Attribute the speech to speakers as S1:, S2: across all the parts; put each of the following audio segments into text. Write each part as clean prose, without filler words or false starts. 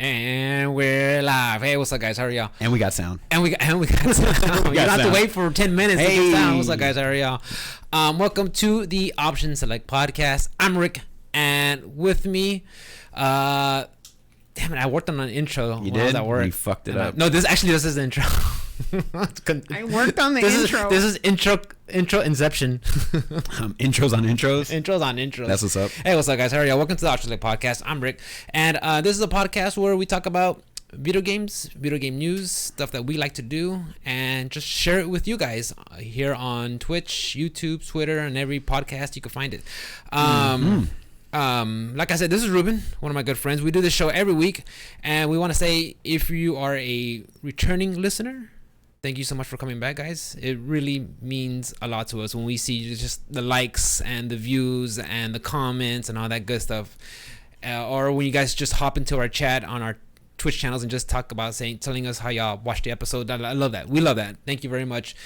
S1: And we're live. Hey, what's up, guys? How are y'all?
S2: And we got sound.
S1: And we got sound. You don't have to wait for 10 minutes to get sound. What's up, guys? How are y'all? Welcome to the Option Select podcast. I'm Rick, and with me, damn it, I worked on an intro.
S2: You did?
S1: That work.
S2: You fucked it up.
S1: No, this is the intro.
S3: I worked on the intro.
S1: This is intro inception.
S2: Intros on intros.
S1: Intros on intros.
S2: That's what's up.
S1: Hey, what's up, guys? How are y'all? Welcome to the Option Select podcast. I'm Rick, and this is a podcast where we talk about video games, video game news, stuff that we like to do, and just share it with you guys here on Twitch, YouTube, Twitter, and every podcast you can find it. Like I said, this is Ruben, one of my good friends. We do this show every week, and we want to say, if you are a returning listener, thank you so much for coming back, guys. It really means a lot to us when we see just the likes and the views and the comments and all that good stuff. Or when you guys just hop into our chat on our Twitch channels and just talk about telling us how y'all watched the episode. I love that. We love that. Thank you very much.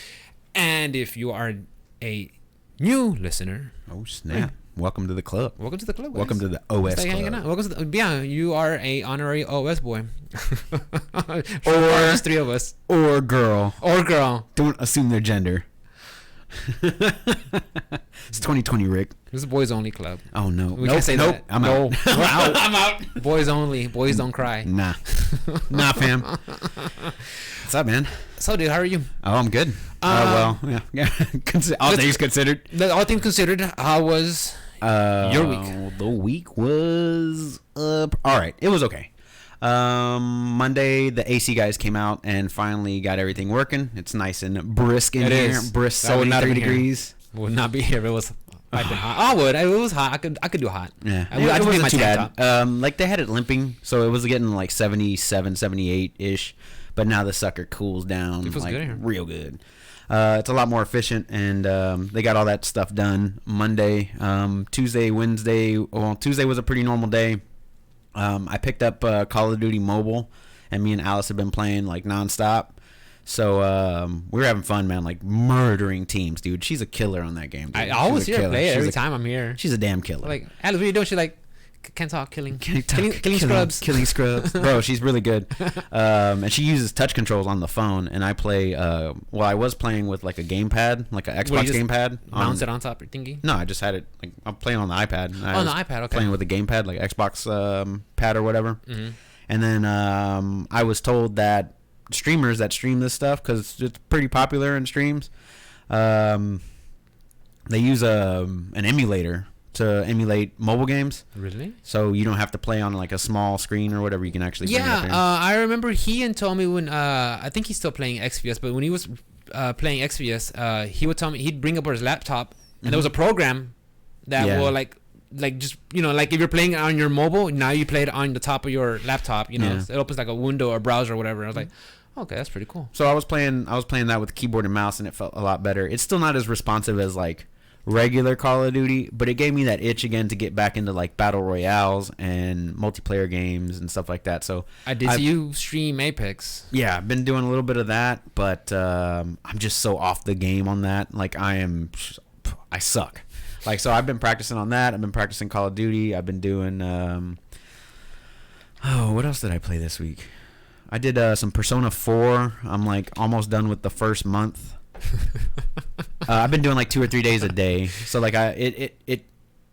S1: And if you are a new listener,
S2: oh snap! Welcome to the club.
S1: Welcome to the club, guys.
S2: Welcome to the OS club.
S1: Hanging out. Welcome to you are a honorary OS boy.
S2: Or
S1: just three of us.
S2: Or girl. Don't assume their gender. It's 2020, Rick.
S1: This is boys only club.
S2: Oh no.
S1: We can't say that.
S2: I'm out.
S1: We're out. I'm out. Boys only. Boys don't cry.
S2: Nah, fam. What's up, man?
S1: So, dude, how are you?
S2: Oh, I'm good. Well, yeah. All things considered.
S1: All things considered, how was your week?
S2: The week was all right. It was okay. Monday the AC guys came out and finally got everything working. It's nice and brisk in here. Brisk 73 degrees.
S1: Would not be here if it was piping hot. I would. It was hot. I could do hot.
S2: Yeah.
S1: I
S2: wasn't too bad. Like they had it limping, so it was getting like 77, 78 ish. But now the sucker cools down like good real good. It's a lot more efficient, and they got all that stuff done Monday. Tuesday, Wednesday. Well, Tuesday was a pretty normal day. I picked up Call of Duty Mobile, and me and Alice have been playing like nonstop. So we were having fun, man, like murdering teams, dude. She's a killer on that game, dude.
S1: I always hear her play it every time I'm here.
S2: She's a damn killer.
S1: Like, Alice, what are you doing? She's like, can't talk, killing scrubs.
S2: Killing scrubs. Bro, she's really good. And she uses touch controls on the phone, and I play, I was playing with like a gamepad, like an Xbox gamepad.
S1: Mounts it on top of your thingy?
S2: No, I just had it, like, I'm playing on the iPad.
S1: On the iPad, okay.
S2: Playing with a gamepad, like Xbox pad or whatever. Mm-hmm. And then I was told that streamers that stream this stuff, because it's pretty popular in streams, they use an emulator to emulate mobile games.
S1: Really?
S2: So you don't have to play on like a small screen or whatever. You can actually bring it up here.
S1: I remember he told me when I think he's still playing XVS, but when he was playing XVS, he would tell me he'd bring up his laptop, and there was a program that will like just, like if you're playing it on your mobile, now you play it on the top of your laptop, so it opens like a window or browser or whatever. I was like, okay, that's pretty cool.
S2: So I was playing that with keyboard and mouse, and it felt a lot better. It's still not as responsive as like regular Call of Duty, but it gave me that itch again to get back into like battle royales and multiplayer games and stuff like that. So
S1: I did see you stream Apex.
S2: Yeah, I've been doing a little bit of that, but I'm just so off the game on that. Like I suck. Like, so I've been practicing on that. I've been practicing Call of Duty. I've been doing what else did I play this week? I did some Persona 4. I'm like almost done with the first month. I've been doing like 2 or 3 days a day. So like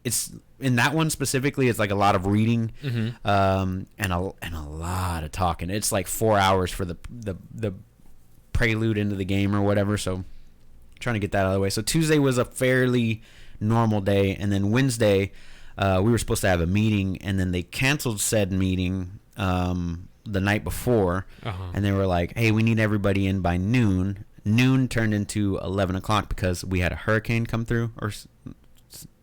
S2: it's in that one specifically, it's like a lot of reading, and a lot of talking. It's like 4 hours for the prelude into the game or whatever. So trying to get that out of the way. So Tuesday was a fairly normal day, and then Wednesday we were supposed to have a meeting, and then they canceled said meeting the night before, and they were like, hey, we need everybody in by noon. Noon turned into 11 o'clock because we had a hurricane come through or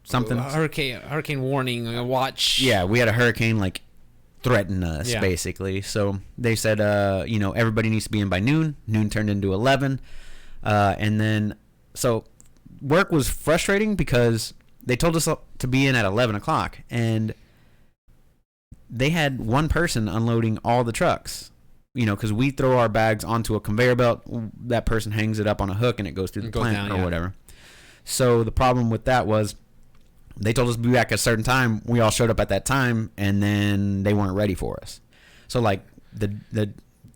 S2: something.
S1: Hurricane warning, a watch.
S2: Yeah, we had a hurricane like threaten us basically. So they said, everybody needs to be in by noon. Noon turned into 11, and then so work was frustrating because they told us to be in at 11 o'clock, and they had one person unloading all the trucks. Because we throw our bags onto a conveyor belt, that person hangs it up on a hook, and it goes through the plant or whatever. So the problem with that was they told us to be back at a certain time. We all showed up at that time, and then they weren't ready for us. So like the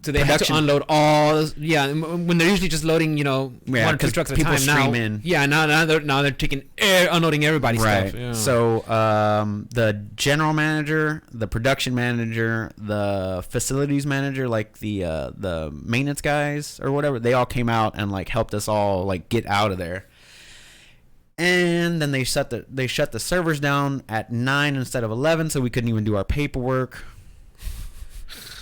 S1: So they have to unload all. Yeah, when they're usually just loading, one or two trucks at a time. Now,
S2: in.
S1: Yeah, now they're taking unloading everybody's
S2: right.
S1: stuff. Yeah.
S2: So the general manager, the production manager, the facilities manager, like the maintenance guys or whatever, they all came out and like helped us all like get out of there. And then they shut the servers down at 9 instead of 11, so we couldn't even do our paperwork.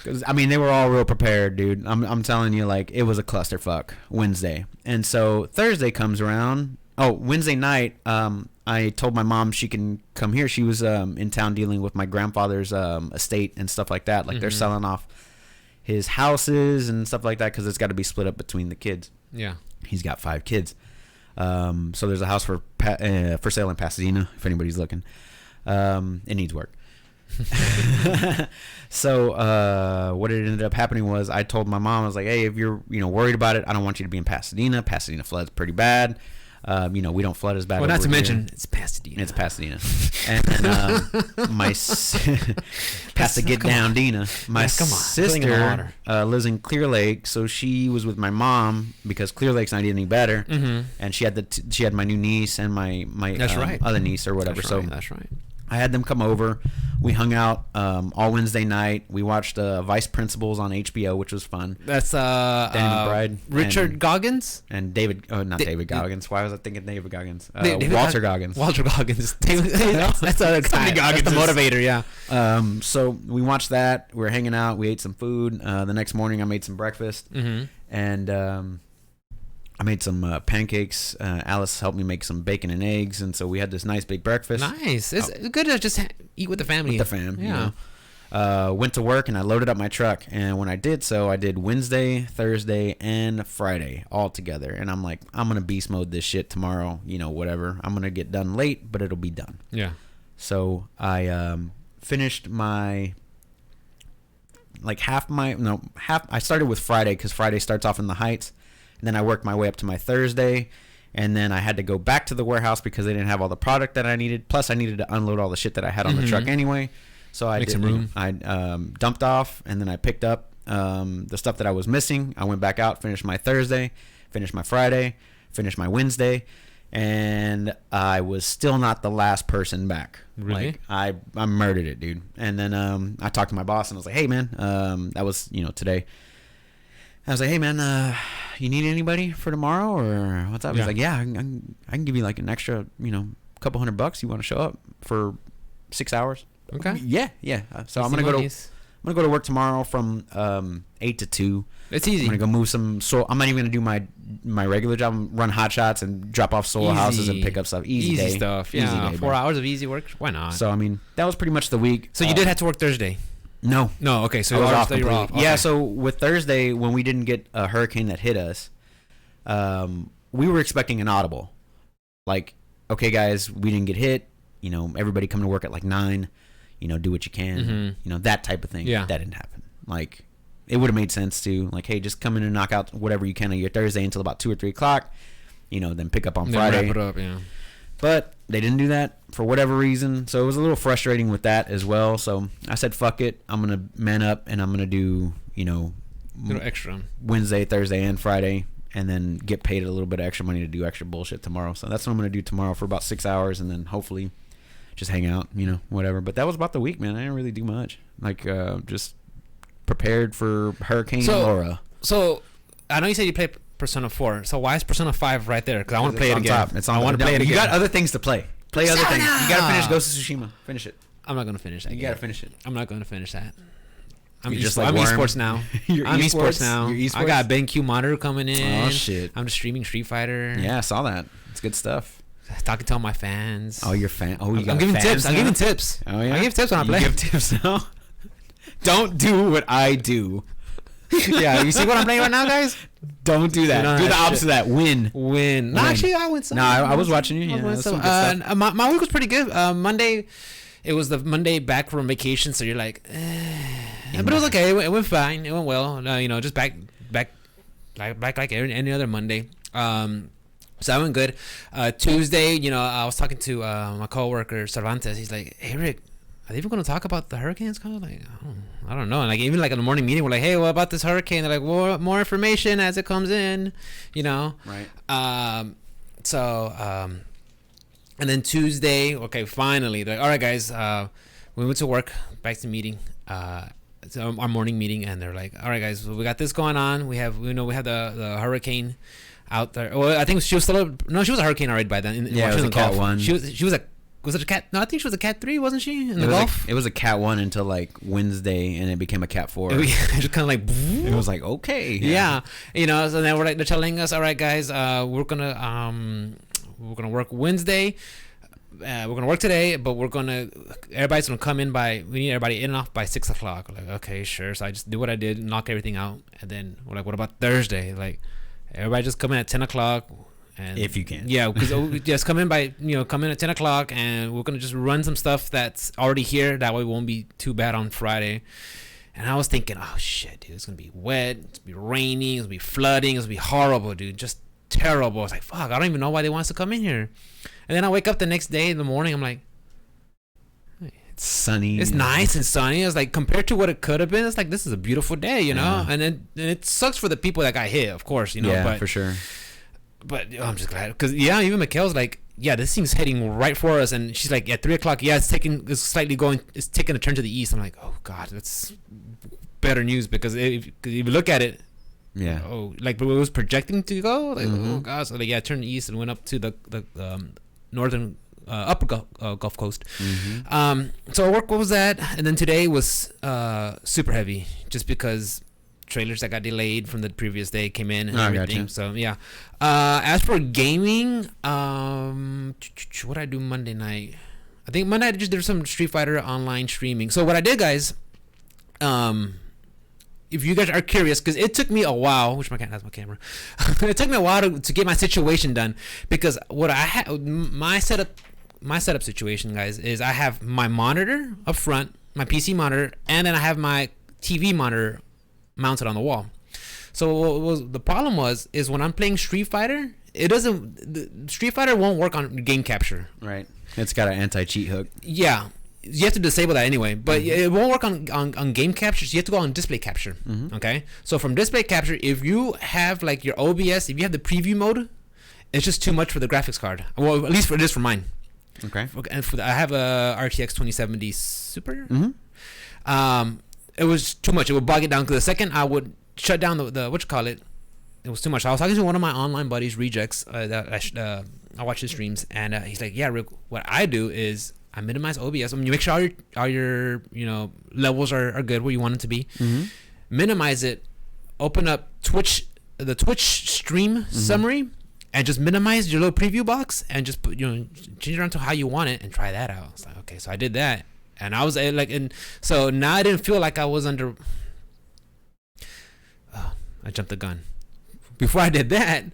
S2: Cause, I mean, they were all real prepared, dude. I'm telling you, like, it was a clusterfuck Wednesday. And so Thursday comes around. Oh, Wednesday night, I told my mom she can come here. She was in town dealing with my grandfather's estate and stuff like that. Like, they're selling off his houses and stuff like that because it's got to be split up between the kids. Yeah. He's got 5 kids. So there's a house for sale in Pasadena, if anybody's looking. It needs work. So what it ended up happening was I told my mom, I was like, hey, if you're worried about it, I don't want you to be in Pasadena. Pasadena floods pretty bad. We don't flood as bad.
S1: Well, not to mention
S2: here.
S1: it's Pasadena.
S2: It's Pasadena. And my Pasadena Dina. My sister lives in Clear Lake, so she was with my mom because Clear Lake's not any better. And she had my new niece and my
S1: that's right.
S2: other niece or whatever.
S1: That's right.
S2: I had them come over. We hung out all Wednesday night. We watched Vice Principals on HBO, which was fun.
S1: That's Danny
S2: McBride,
S1: Richard Goggins
S2: and David. Oh, not David Goggins. Why was I thinking David Goggins?
S1: Walter
S2: Goggins.
S1: Walter Goggins. That's other guy. That's the motivator. Yeah.
S2: So we watched that. We were hanging out. We ate some food. The next morning, I made some breakfast, and I made some pancakes. Alice helped me make some bacon and eggs, and so we had this nice big breakfast.
S1: Nice. It's good to just eat with the family.
S2: With the fam, yeah. Went to work, and I loaded up my truck. And when I did so, I did Wednesday, Thursday, and Friday all together. And I'm like, I'm going to beast mode this shit tomorrow, whatever. I'm going to get done late, but it'll be done. Yeah. So I finished my... I started with Friday because Friday starts off in the Heights. And then I worked my way up to my Thursday, and then I had to go back to the warehouse because they didn't have all the product that I needed. Plus, I needed to unload all the shit that I had on the truck anyway. So I dumped off, and then I picked up the stuff that I was missing. I went back out, finished my Thursday, finished my Friday, finished my Wednesday, and I was still not the last person back.
S1: Really?
S2: Like I murdered it, dude. And then I talked to my boss, and I was like, hey, man, that was today. I was like, hey, man, you need anybody for tomorrow or what's up? He's like, yeah, I can give you like an extra, couple $100. You want to show up for 6 hours? Okay. Yeah. So I'm going to go to work tomorrow from 8 to 2.
S1: It's easy.
S2: I'm going to go move some soil. I'm not even going to do my regular job, run hot shots and drop off soil houses and pick up stuff. Easy day.
S1: Stuff. Yeah. Easy day, 4 hours of easy work. Why not?
S2: So, I mean, that was pretty much the week.
S1: So you did have to work Thursday?
S2: No.
S1: Okay. So
S2: you were off.
S1: Okay.
S2: Yeah. So with Thursday, when we didn't get a hurricane that hit us, we were expecting an audible. Like, okay, guys, we didn't get hit. Everybody come to work at like 9. Do what you can. That type of thing. Yeah. That didn't happen. Like, it would have made sense to like, hey, just come in and knock out whatever you can on your Thursday until about 2 or 3 o'clock. Then pick up on Friday.
S1: Wrap it up. Yeah.
S2: But they didn't do that for whatever reason. So it was a little frustrating with that as well. So I said, fuck it. I'm going to man up and I'm going to do,
S1: little extra
S2: Wednesday, Thursday, and Friday, and then get paid a little bit of extra money to do extra bullshit tomorrow. So that's what I'm going to do tomorrow for about 6 hours, and then hopefully just hang out, whatever. But that was about the week, man. I didn't really do much. Like, just prepared for Hurricane Laura.
S1: So I know you said you played Persona 4. So why is Persona 5 right there? Because I want to play it again.
S2: Top. I want to play it again. You got other things to play. Play other things. You got to finish Ghost of Tsushima. Finish it.
S1: I'm not going to finish that.
S2: You got to finish it.
S1: I'm not going to finish that. I'm
S2: just like I'm
S1: esports now. I'm esports now.
S2: You're esports?
S1: I got a BenQ monitor coming in.
S2: Oh, shit.
S1: I'm just streaming Street Fighter.
S2: Yeah, I saw that. It's good stuff.
S1: Talking to all my fans.
S2: Oh, your fan. Oh, you got
S1: I'm giving tips.
S2: Now?
S1: I'm giving tips.
S2: Oh, yeah?
S1: I give tips when I play.
S2: You give tips now? Don't do what I do.
S1: Yeah, you see what I'm playing right now, guys?
S2: Don't do that. Do the opposite of that. Win.
S1: No, actually, I went some.
S2: No, I was watching you. Yeah,
S1: my week was pretty good. Monday, it was the Monday back from vacation, so you're like, but it was okay. It went fine. It went well. Just back like any other Monday. So I went good. Tuesday, I was talking to my coworker Cervantes. He's like, "Hey Rick, they even going to talk about the hurricanes? Kind of like, I don't know. And like even like in the morning meeting, we're like, hey, what about this hurricane? They're like, well, more information as it comes in, you know.
S2: Right.
S1: And then Tuesday, okay, finally, they're like, all right, guys, we went to work, back to meeting, so our morning meeting, and they're like, all right, guys, we got this going on. We have the hurricane out there. Well, I think she was still she was a hurricane already by then.
S2: Yeah, it was a Cat 1.
S1: She was was it a Cat? No, I think she was a Cat 3, wasn't she? In the Gulf?
S2: It was a Cat 1 until like Wednesday, and it became a Cat 4.
S1: It just kind of like.
S2: It was like, okay.
S1: Yeah, you know. So then they're telling us, all right, guys, we're gonna work Wednesday. We're gonna work today, but everybody's gonna come in we need everybody in and off by 6 o'clock. Like, okay, sure. So I just did what I did, knock everything out, and then we're like, what about Thursday? Like, everybody just come in at 10 o'clock. And
S2: if you can.
S1: Yeah, because just come in at 10 o'clock, and we're gonna just run some stuff that's already here. That way it won't be too bad on Friday. And I was thinking, oh shit, dude, it's gonna be wet, it's gonna be raining, it's gonna be flooding, it's gonna be horrible, dude, just terrible. I was like, fuck, I don't even know why they want us to come in here. And then I wake up the next day in the morning, I'm like,
S2: it's sunny.
S1: It's nice and sunny. It's like, compared to what it could have been, it's like, this is a beautiful day, you know.
S2: Yeah.
S1: And it sucks for the people that got hit, of course, you know.
S2: Yeah, for sure.
S1: But I'm just glad, because even Mikhail's like, yeah, this thing's heading right for us, and she's like, at 3 o'clock, it's taking a turn to the east. I'm like, oh god, that's better news, because if you look at it,
S2: yeah,
S1: like it was projecting to go, like, oh god, so like, it turned east and went up to the northern upper Gulf Coast. So work was that, and then today was super heavy, just because trailers that got delayed from the previous day came in and everything. Gotcha. So yeah. As for gaming, what I do Monday night? I think Monday night there's some Street Fighter online streaming. So what I did, guys, if you guys are curious, because it took me a while, which that's my camera. It took me a while to get my situation done, because what I had, my setup situation, guys, is I have my monitor up front, my PC monitor, and then I have my TV monitor mounted on the wall. So the problem is when I'm playing Street Fighter, Street Fighter won't work on game capture.
S2: Right. It's got an anti-cheat hook. Yeah.
S1: You have to disable that anyway, but it won't work on game capture, so you have to go on display capture. Okay, so from display capture, if you have like your OBS, if you have the preview mode, it's just too much for the graphics card. Well, at least it is for mine.
S2: Okay.
S1: And I have a RTX 2070 Super. It was too much. It would bog it down, because the second I would shut down the it was too much. I was talking to one of my online buddies, Rejects, that I watch his streams, and he's like, yeah, Rick, what I do is I minimize OBS. I mean, you make sure all your levels are good where you want them to be. Minimize it. Open up the Twitch stream summary, and just minimize your little preview box, and just put, change it around to how you want it, and try that out. It's like, okay, so I did that, and I was like, and so now I didn't feel like I was under. I jumped the gun. Before I did that,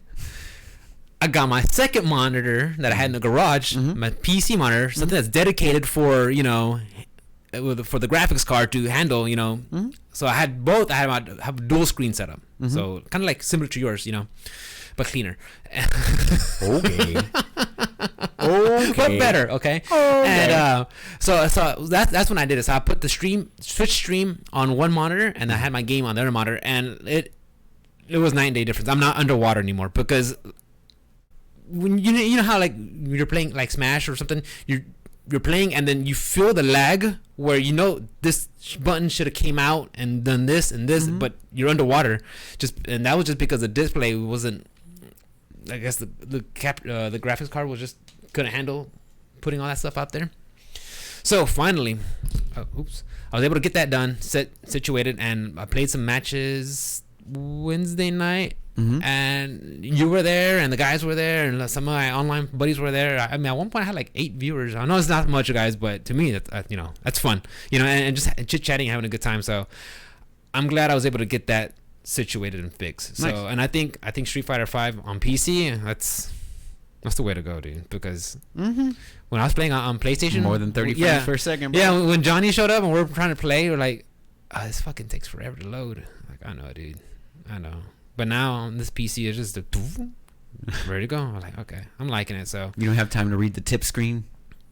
S1: I got my second monitor that I had in the garage, my PC monitor, something that's dedicated for, for the graphics card to handle, So I had both. I have a dual screen setup. So kind of like similar to yours, but cleaner. Okay. But better, okay? And so that's when I did it. So I put the Switch stream on one monitor, and I had my game on the other monitor, and it was 9-day difference. I'm not underwater anymore, because when you know how like you're playing like Smash or something, you're playing, and then you feel the lag where this button should have came out and done this and this, but you're underwater. And that was just because the display wasn't. I guess the graphics card was just couldn't handle putting all that stuff out there. So finally, I was able to get that done, situated, and I played some matches Wednesday night. And you were there, and the guys were there, and some of my online buddies were there. I mean, at one point I had like 8 viewers. I know it's not much, guys, but to me, that's fun, and just chit chatting, having a good time. So I'm glad I was able to get that situated and fixed. So, nice. And I think Street Fighter 5 on PC, that's the way to go, dude. Because when I was playing on PlayStation,
S2: more than 30 frames per second. Bro.
S1: Yeah, when Johnny showed up and we're trying to play, we're like, this fucking takes forever to load. Like, I know, dude. I know. But now on this PC, it's just ready to go. I'm like, okay, I'm liking it. So
S2: you don't have time to read the tip screen.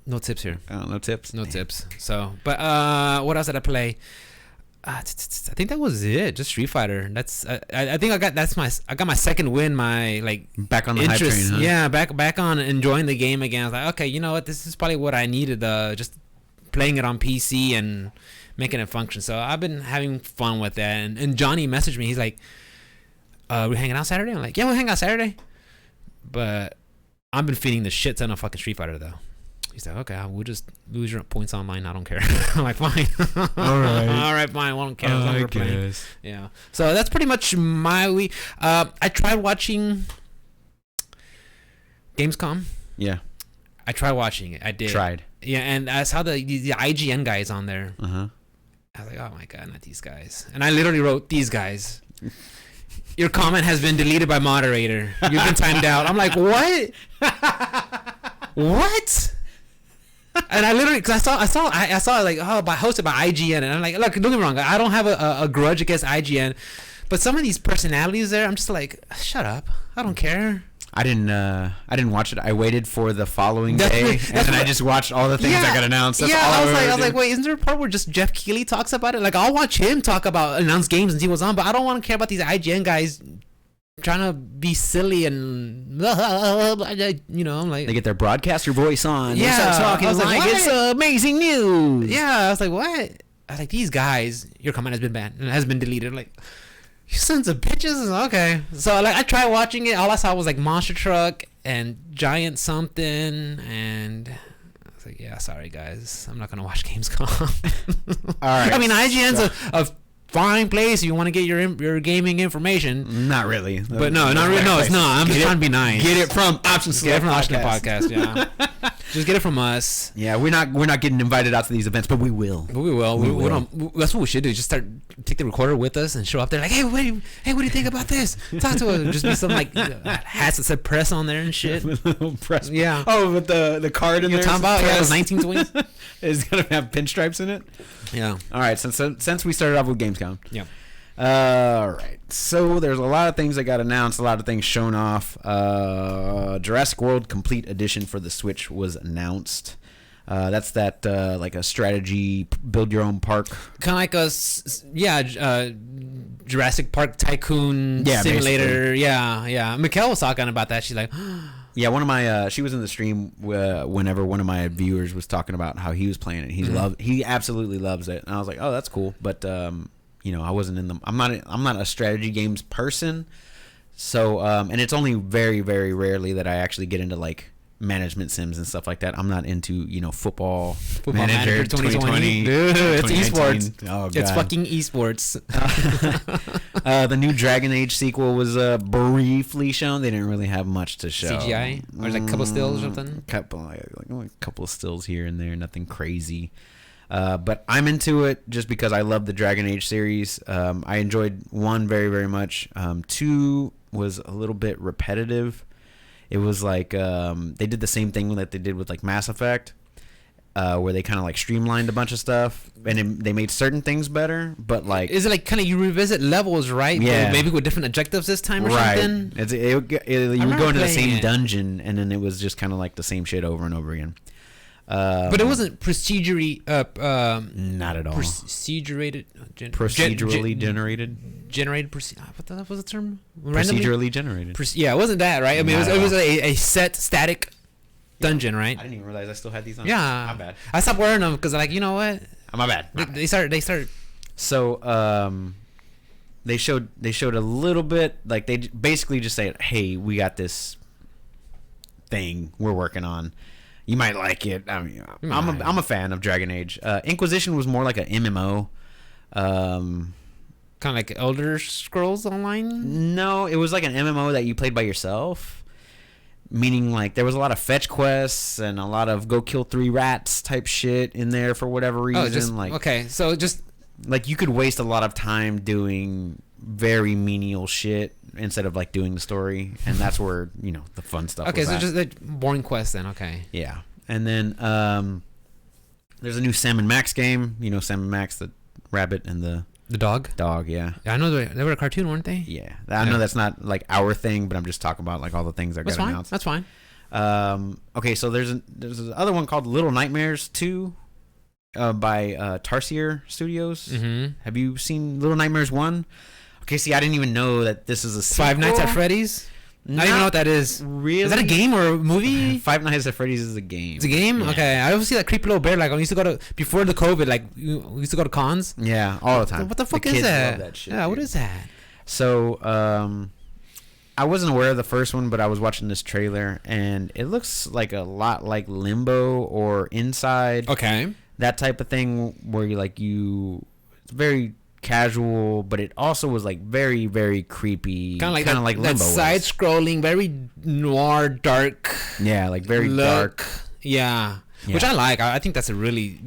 S1: No tips here.
S2: No tips.
S1: No tips. So, but what else did I play? I think that was it. Just Street Fighter. That's I think I got my second win. My like
S2: Back on the
S1: interest.
S2: hype train, huh?
S1: Yeah, back on enjoying the game again. I was like, okay, you know what? This is probably what I needed. Just playing it on PC and making it function. So I've been having fun with that. And Johnny messaged me. He's like, "We hanging out Saturday?" I'm like, "Yeah, we'll hang out Saturday." But I've been feeding the shit ton of fucking Street Fighter though. He's like, "Okay, we'll just lose your points online. I don't care." I'm like, "Fine."
S2: All right,
S1: fine. I don't care. As long as we're playing.
S2: guess.
S1: Yeah. So that's pretty much my week. I tried watching Gamescom.
S2: Yeah.
S1: I tried watching it. I did.
S2: Tried.
S1: Yeah, and I saw the IGN guys on there.
S2: Uh-huh.
S1: I was like, "Oh my god, not these guys!" And I literally wrote, "These guys." Your comment has been deleted by moderator. You've been timed out. I'm like, what? What? And I literally, cause I saw like, hosted by IGN, and I'm like, look, don't get me wrong, I don't have a grudge against IGN, but some of these personalities there, I'm just like, shut up, I don't care.
S2: I didn't watch it. I waited for the following day, and then I just watched all the things that got announced. That's all
S1: I was like, wait, isn't there a part where just Jeff Keighley talks about it? Like, I'll watch him talk about announced games and see what's on, but I don't want to care about these IGN guys trying to be silly and I'm like,
S2: they get their broadcaster voice on.
S1: Yeah,
S2: they start talking
S1: I was like,
S2: it's amazing news.
S1: Yeah, I was like, what? I was like, these guys, your comment has been banned and has been deleted. I'm like, you sons of bitches. Okay, so like I tried watching it. All I saw was like Monster Truck and Giant something, and I was like, yeah, sorry guys, I'm not gonna watch Gamescom.
S2: All right.
S1: I mean, IGN's a fine place if you want to get your gaming information.
S2: Not really.
S1: But no, not really. No, it's not. I'm just trying to be nice.
S2: Get it from Option
S1: Get it from Option Podcast. Yeah. Just get it from us.
S2: Yeah, we're not getting invited out to these events, but we will.
S1: But we will. We don't, that's what we should do. Just take the recorder with us and show up there like, hey, what do you think about this? Talk to us. Just be some like hats that said press on there and shit.
S2: Press.
S1: Yeah.
S2: Oh, with the card in there.
S1: You're talking about those 1920s.
S2: Is gonna have pinstripes in it.
S1: Yeah.
S2: All right. Since we started off with Gamescom.
S1: Yeah.
S2: All right. So there's a lot of things that got announced, a lot of things shown off. Jurassic World Complete Edition for the Switch was announced. That's like a strategy build your own park.
S1: Kind of like Jurassic Park Tycoon simulator.
S2: Basically.
S1: Yeah. Mikkel was talking about that. She's like,
S2: yeah, one of my she was in the stream whenever one of my viewers was talking about how he was playing it. He absolutely loves it, and I was like, oh, that's cool. But I wasn't in them. I'm not a strategy games person. So and it's only very, very rarely that I actually get into like management sims and stuff like that. I'm not into football manager 2020.
S1: Dude, it's esports.
S2: Oh god,
S1: it's fucking esports.
S2: The new Dragon Age sequel was briefly shown. They didn't really have much to show.
S1: CGI or like a couple stills or something.
S2: A couple of stills here and there, nothing crazy. But I'm into it just because I love the Dragon Age series. I enjoyed 1 very, very much. 2 was a little bit repetitive. It was like they did the same thing that they did with like Mass Effect, where they kind of like streamlined a bunch of stuff and they made certain things better. But like,
S1: is it like kind of you revisit levels, right?
S2: Yeah,
S1: but maybe with different objectives this time or something.
S2: You would go into the same dungeon and then it was just kind of like the same shit over and over again.
S1: But it wasn't procedurally
S2: not at all
S1: procedurally
S2: generated.
S1: What the hell was the term?
S2: Procedurally generated.
S1: Yeah, it wasn't that, right? I mean, it was a set static dungeon, right?
S2: I didn't even realize I still had these on.
S1: Yeah,
S2: my bad.
S1: I stopped wearing them because like, you know what?
S2: My bad.
S1: They started.
S2: So they showed a little bit, like they basically just say, hey, we got this thing we're working on. You might like it. I mean, I'm a fan of Dragon Age. Inquisition was more like an MMO.
S1: Kind of like Elder Scrolls Online?
S2: No, it was like an MMO that you played by yourself. Meaning like there was a lot of fetch quests and a lot of go kill 3 rats type shit in there for whatever reason. Like you could waste a lot of time doing very menial shit instead of like doing the story, and that's where the fun stuff
S1: okay
S2: was
S1: so
S2: at.
S1: just like boring quests then. Okay,
S2: yeah. And then there's a new Sam and Max game. Sam and Max, the rabbit and the
S1: dog.
S2: Yeah,
S1: I know they were a cartoon, weren't they?
S2: Yeah, I know that's not like our thing, but I'm just talking about like all the things that got announced.
S1: That's fine.
S2: Okay, so there's another one called Little Nightmares 2 by Tarsier Studios.
S1: Mm-hmm.
S2: Have you seen Little Nightmares 1? Okay, see, I didn't even know that this is a sequel.
S1: Five Nights at Freddy's? I don't even know what that is.
S2: Really?
S1: Is that a game or a movie?
S2: Five Nights at Freddy's is a game.
S1: It's a game?
S2: Yeah.
S1: Okay. I always see that creepy little bear. Like, I used to go to, before the COVID, like, we used to go to cons.
S2: Yeah, all the time.
S1: What the fuck
S2: The
S1: is
S2: kids
S1: that?
S2: love that shit,
S1: Yeah,
S2: dude.
S1: what is that?
S2: So, I wasn't aware of the first one, but I was watching this trailer, and it looks like a lot like Limbo or Inside.
S1: Okay.
S2: That type of thing where it's very casual, but it also was like very, very creepy.
S1: Kind of
S2: like
S1: that
S2: Limbo.
S1: side-scrolling, very noir, dark.
S2: Yeah, like very
S1: look.
S2: dark.
S1: Yeah. Which I like. I think that's a really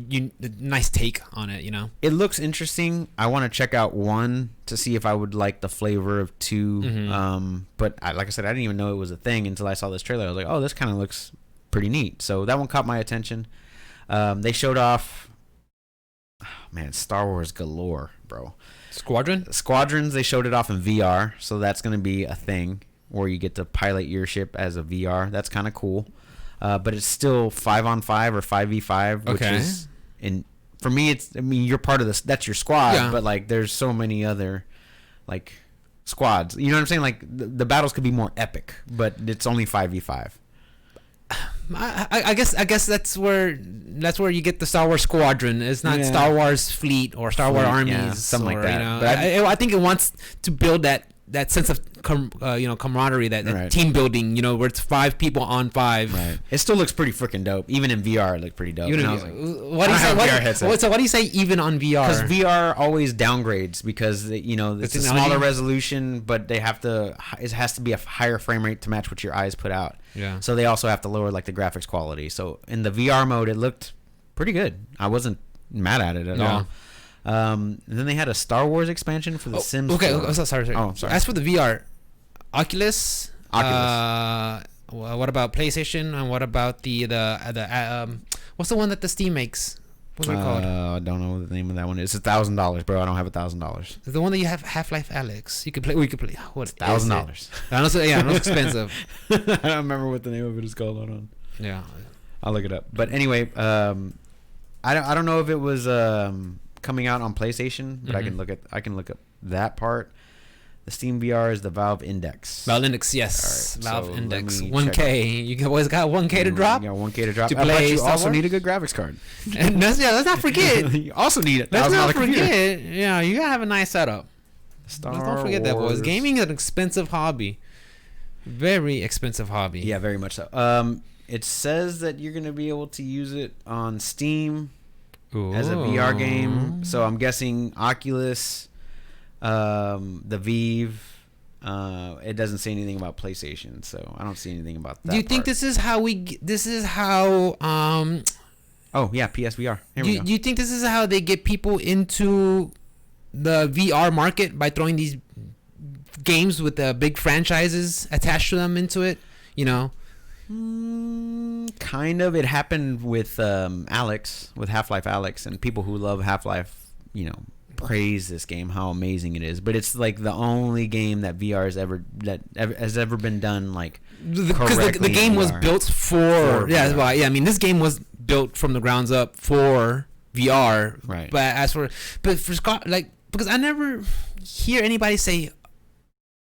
S1: nice take on it, you know?
S2: It looks interesting. I want to check out 1 to see if I would like the flavor of 2.
S1: Mm-hmm.
S2: But like I said, I didn't even know it was a thing until I saw this trailer. I was like, oh, this kind of looks pretty neat. So that one caught my attention. They showed off, Star Wars galore, bro. Squadrons, they showed it off in VR. So that's going to be a thing where you get to pilot your ship as a VR. That's kind of cool. But it's still 5-on-5 or 5v5, which is for me. You're part of this. That's your squad, but like there's so many other like squads. You know what I'm saying? Like the battles could be more epic, but it's only 5v5.
S1: I guess that's where you get the Star Wars Squadron. It's not Star Wars Fleet or Star Wars Armies,
S2: something like that.
S1: You know,
S2: but
S1: I think it wants to build that sense of camaraderie, that team building, where it's 5 people on 5.
S2: Right. It still looks pretty freaking dope. Even in VR, it looked pretty dope.
S1: What do you say? Even on VR?
S2: Because VR always downgrades because it's a smaller resolution, but it has to be a higher frame rate to match what your eyes put out.
S1: Yeah.
S2: So they also have to lower like the graphics quality. So in the VR mode, it looked pretty good. I wasn't mad at it at all. Then they had a Star Wars expansion for the Sims.
S1: Okay, sorry.
S2: Oh, sorry.
S1: As for the VR, Oculus. What about PlayStation? And what about the what's the one that the Steam makes? What's it called?
S2: I don't know what the name of that one is. It's $1,000, bro. I don't have $1,000.
S1: The one that you have, Half-Life Alyx. You could play. What?
S2: $1,000.
S1: I know. Yeah, it's expensive.
S2: I don't remember what the name of it is called. Hold on.
S1: Yeah,
S2: I'll look it up. But anyway, I don't know if it was coming out on PlayStation, but I can look up that part. The Steam VR is the Valve Index.
S1: Valve Index, yes.
S2: Right,
S1: Valve
S2: so
S1: Index. 1K. You always got 1K to drop.
S2: You got 1K to drop.
S1: To play
S2: you
S1: Star
S2: also
S1: Wars?
S2: need a good graphics card.
S1: And let's not forget.
S2: You also need it.
S1: Let's not forget. Yeah, you gotta have a nice setup. Let's don't forget that, boys. Gaming is an expensive hobby. Very expensive hobby.
S2: Yeah, very much so. It says that you're gonna be able to use it on Steam.
S1: Ooh.
S2: As a VR game. So I'm guessing Oculus, the Vive. It doesn't say anything about PlayStation, so I don't see anything about that.
S1: Do you think this is how
S2: Oh yeah, PSVR.
S1: Do you think this is how they get people into the VR market, by throwing these games with the big franchises attached to them into it?
S2: Kind of. It happened with Alex, with Half-Life Alex, and people who love Half-Life, praise this game, how amazing it is. But it's like the only game that VR has ever been done like
S1: because the game was built for
S2: VR.
S1: Well, I mean, this game was built from the grounds up for VR.
S2: Right.
S1: But for Scott, like, because I never hear anybody say,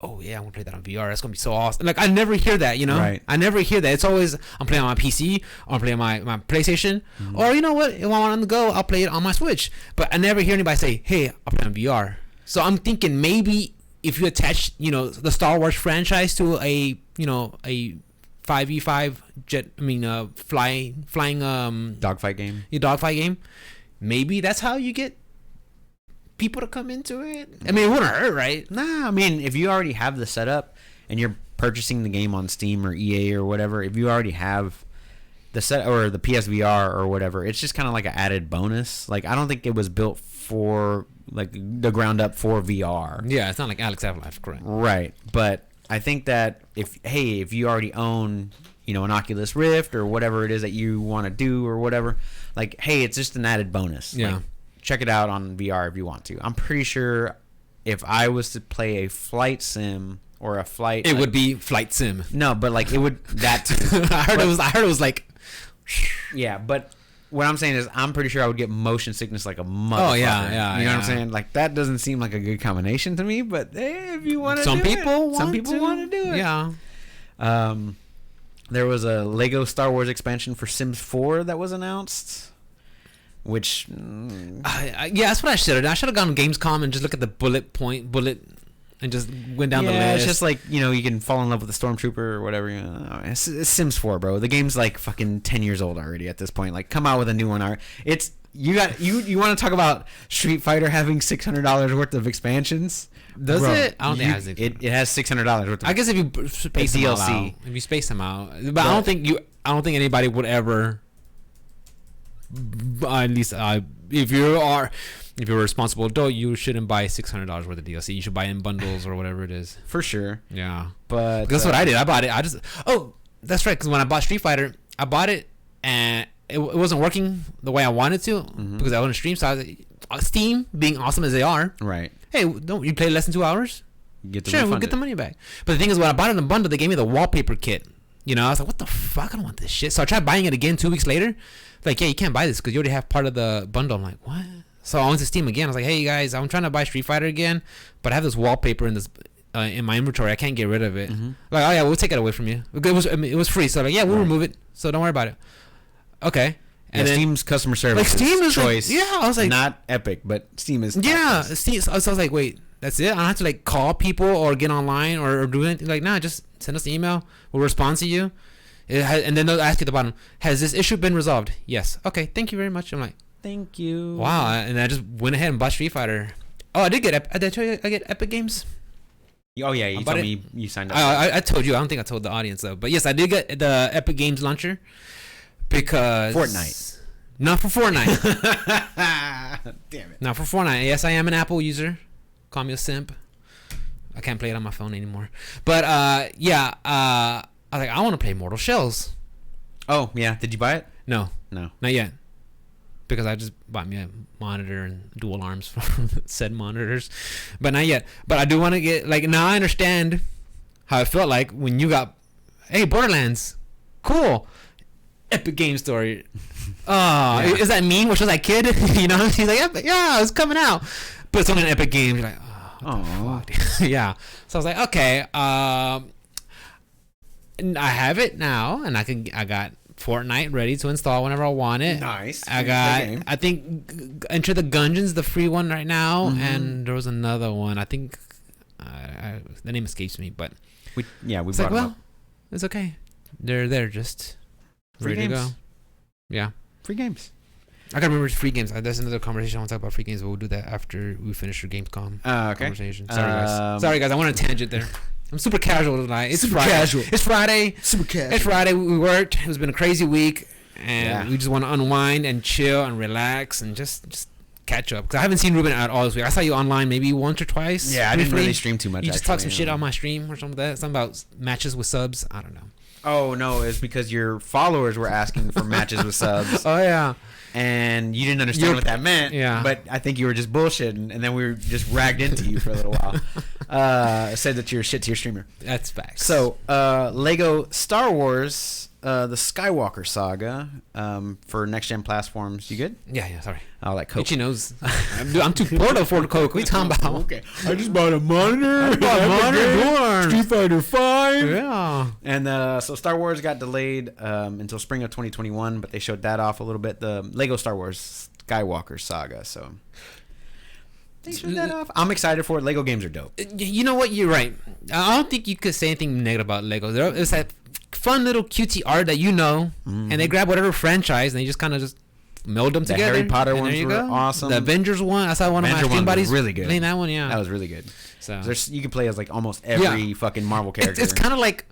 S1: oh yeah, I'm gonna play that on VR. That's gonna be so awesome. Like, I never hear that,
S2: Right.
S1: I never hear that. It's always, I'm playing on my PC, or I'm playing on my PlayStation, or you know what? If I want on the go, I'll play it on my Switch. But I never hear anybody say, hey, I'll play on VR. So I'm thinking maybe if you attach, the Star Wars franchise to a 5v5 flying
S2: dogfight game.
S1: Your dogfight game, maybe that's how you get people to come into it. I mean, it wouldn't hurt, right?
S2: Nah, I mean, if you already have the setup and you're purchasing the game on Steam or EA or whatever, if you already have the set or the PSVR or whatever, it's just kind of like an added bonus. Like, I don't think it was built for like the ground up for VR.
S1: Yeah, it's not like Alex Half-Life, correct?
S2: Right, but I think that if you already own, an Oculus Rift or whatever it is that you want to do or whatever, like, hey, it's just an added bonus.
S1: Yeah.
S2: Like, check it out on VR if you want to. I'm pretty sure if I was to play a flight sim or a flight.
S1: It would be flight sim.
S2: No, but like it would that too.
S1: I heard it was like.
S2: Yeah, but what I'm saying is, I'm pretty sure I would get motion sickness like a motherfucker.
S1: Oh yeah.
S2: You know what I'm saying? Like that doesn't seem like a good combination to me. But hey, if you want to, some people want to do it.
S1: Yeah.
S2: There was a Lego Star Wars expansion for Sims 4 that was announced, which
S1: yeah, that's what I should have done. I should have gone to Gamescom and just look at the bullet, and just went down the list.
S2: It's just like, you know, you can fall in love with the Stormtrooper or whatever. You know, it's Sims 4, bro. The game's like fucking 10 years old already at this point. Like, come out with a new one. It's you want to talk about Street Fighter having $600 worth of expansions?
S1: Does it? I don't think
S2: it has $600 worth of.
S1: I guess if you space them out, if you space them out, but I don't think anybody would ever. At least if you're a responsible adult, you shouldn't buy $600 worth of DLC. You should buy in bundles or whatever it is.
S2: For sure.
S1: Yeah.
S2: But
S1: that's what I did. I bought it. That's right. Because when I bought Street Fighter, I bought it and it wasn't working the way I wanted to because I wasn't stream. So Steam, being awesome as they are,
S2: right?
S1: Hey, don't you play less than 2 hours? We'll get the money back. But the thing is, when I bought it in the bundle, they gave me the wallpaper kit. You know, I was like, what the fuck? I don't want this shit. So I tried buying it again 2 weeks later. Like, yeah, you can't buy this because you already have part of the bundle. I'm like, what? So I went to Steam again. I was like, hey, you guys, I'm trying to buy Street Fighter again, but I have this wallpaper in this in my inventory. I can't get rid of it. Like, oh yeah, we'll take it away from you. It was free, so like, yeah, we'll remove it. So don't worry about it. Okay. And then
S2: Steam's customer service,
S1: like Steam is
S2: choice.
S1: Like, yeah, I was like,
S2: not Epic, but Steam is.
S1: Yeah, Steam. So I was like, wait, that's it? I don't have to like call people or get online or do anything. Like, nah, just send us an email. We'll respond to you. And then they'll ask you at the bottom, has this issue been resolved? Yes. Okay, thank you very much. I'm like,
S2: thank you.
S1: Wow. And I just went ahead and bought Street Fighter. Oh, I did get I tell you I get Epic Games.
S2: Oh yeah, you told me you signed up.
S1: I told you. I don't think I told the audience though. But yes, I did get the Epic Games launcher because
S2: Fortnite.
S1: Not for Fortnite.
S2: Damn it.
S1: Not for Fortnite. Yes, I am an Apple user. Call me a simp. I can't play it on my phone anymore. But yeah, I was like, I want to play Mortal Shells.
S2: Oh yeah, did you buy it?
S1: No,
S2: not
S1: yet. Because I just bought me a monitor and dual arms for said monitors, but not yet. But I do want to get like now. I understand how it felt like when you got, hey, Borderlands, cool. Epic Game Story. Oh, yeah. Is that mean? Which was that kid? You know, he's like, Epic, yeah, it's coming out, but it's only an Epic Game. You're like, oh, yeah. So I was like, okay, I have it now, and I got Fortnite ready to install whenever I want it.
S2: Nice.
S1: I think Enter the Gungeon's the free one right now, and there was another one. I think the name escapes me, but
S2: we brought
S1: them up. It's okay. They're just
S2: free
S1: ready
S2: games.
S1: to go. Yeah.
S2: Free games.
S1: I gotta remember free games. That's another conversation. I want to talk about free games, but we'll do that after we finish your Gamescom conversation. Sorry guys. I went on a tangent there. I'm super casual tonight. It's Friday.
S2: Casual.
S1: It's Friday.
S2: Super casual.
S1: It's Friday. We worked. It's been a crazy week, and we just want to unwind and chill and relax and just catch up. Because I haven't seen Ruben at all this week. I saw you online maybe once or twice.
S2: Yeah, I didn't really stream too much.
S1: You just talked some shit on my stream or something like that. Something about matches with subs. I don't know.
S2: Oh no, it's because your followers were asking for matches with subs.
S1: Oh yeah.
S2: And you didn't understand what that meant.
S1: Yeah.
S2: But I think you were just bullshitting, and then we were just ragged into you for a little while. Said that you're a shit tier streamer.
S1: That's facts.
S2: So, Lego Star Wars, the Skywalker Saga, for next gen platforms. You good?
S1: Yeah. Sorry.
S2: Oh, like Coke.
S1: Itchy nose. I'm too poor to afford Coke. What are you talking about?
S2: Okay. I just bought a monitor. Street Fighter 5.
S1: Yeah.
S2: And so Star Wars got delayed until spring of 2021, but they showed that off a little bit. The Lego Star Wars Skywalker Saga. So they showed that off. I'm excited for it. Lego games are dope.
S1: You know what? You're right. I don't think you could say anything negative about Lego. It's that fun little cutesy art that and they grab whatever franchise and they just kind of just meld them together.
S2: The Harry Potter ones were awesome.
S1: The Avengers one, I saw one of my stream buddies
S2: really good.
S1: playing that one. Yeah,
S2: that was really good.
S1: So
S2: you can play as like almost every fucking Marvel character.
S1: It's kind of like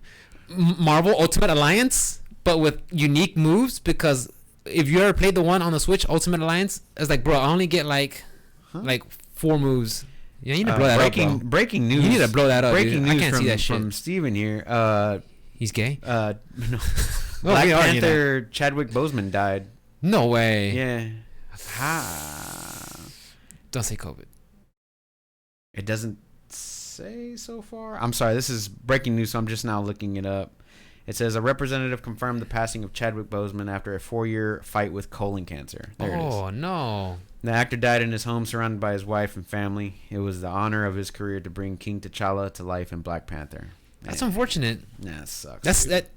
S1: Marvel Ultimate Alliance, but with unique moves. Because if you ever played the one on the Switch, Ultimate Alliance, it's like, bro, I only get like 4 moves. Yeah, you need to blow that up, bro.
S2: Breaking news.
S1: You need to blow that up.
S2: Breaking news
S1: I can't see that shit.
S2: From Steven here.
S1: He's gay.
S2: No. Black Panther Chadwick Boseman died.
S1: No way.
S2: Yeah.
S1: Don't say COVID.
S2: It doesn't say so far? I'm sorry, this is breaking news, so I'm just now looking it up. It says a representative confirmed the passing of Chadwick Boseman after a 4-year fight with colon cancer. There it is.
S1: Oh, no.
S2: The actor died in his home surrounded by his wife and family. It was the honor of his career to bring King T'Challa to life in Black Panther.
S1: That's unfortunate.
S2: Nah, it sucks.
S1: That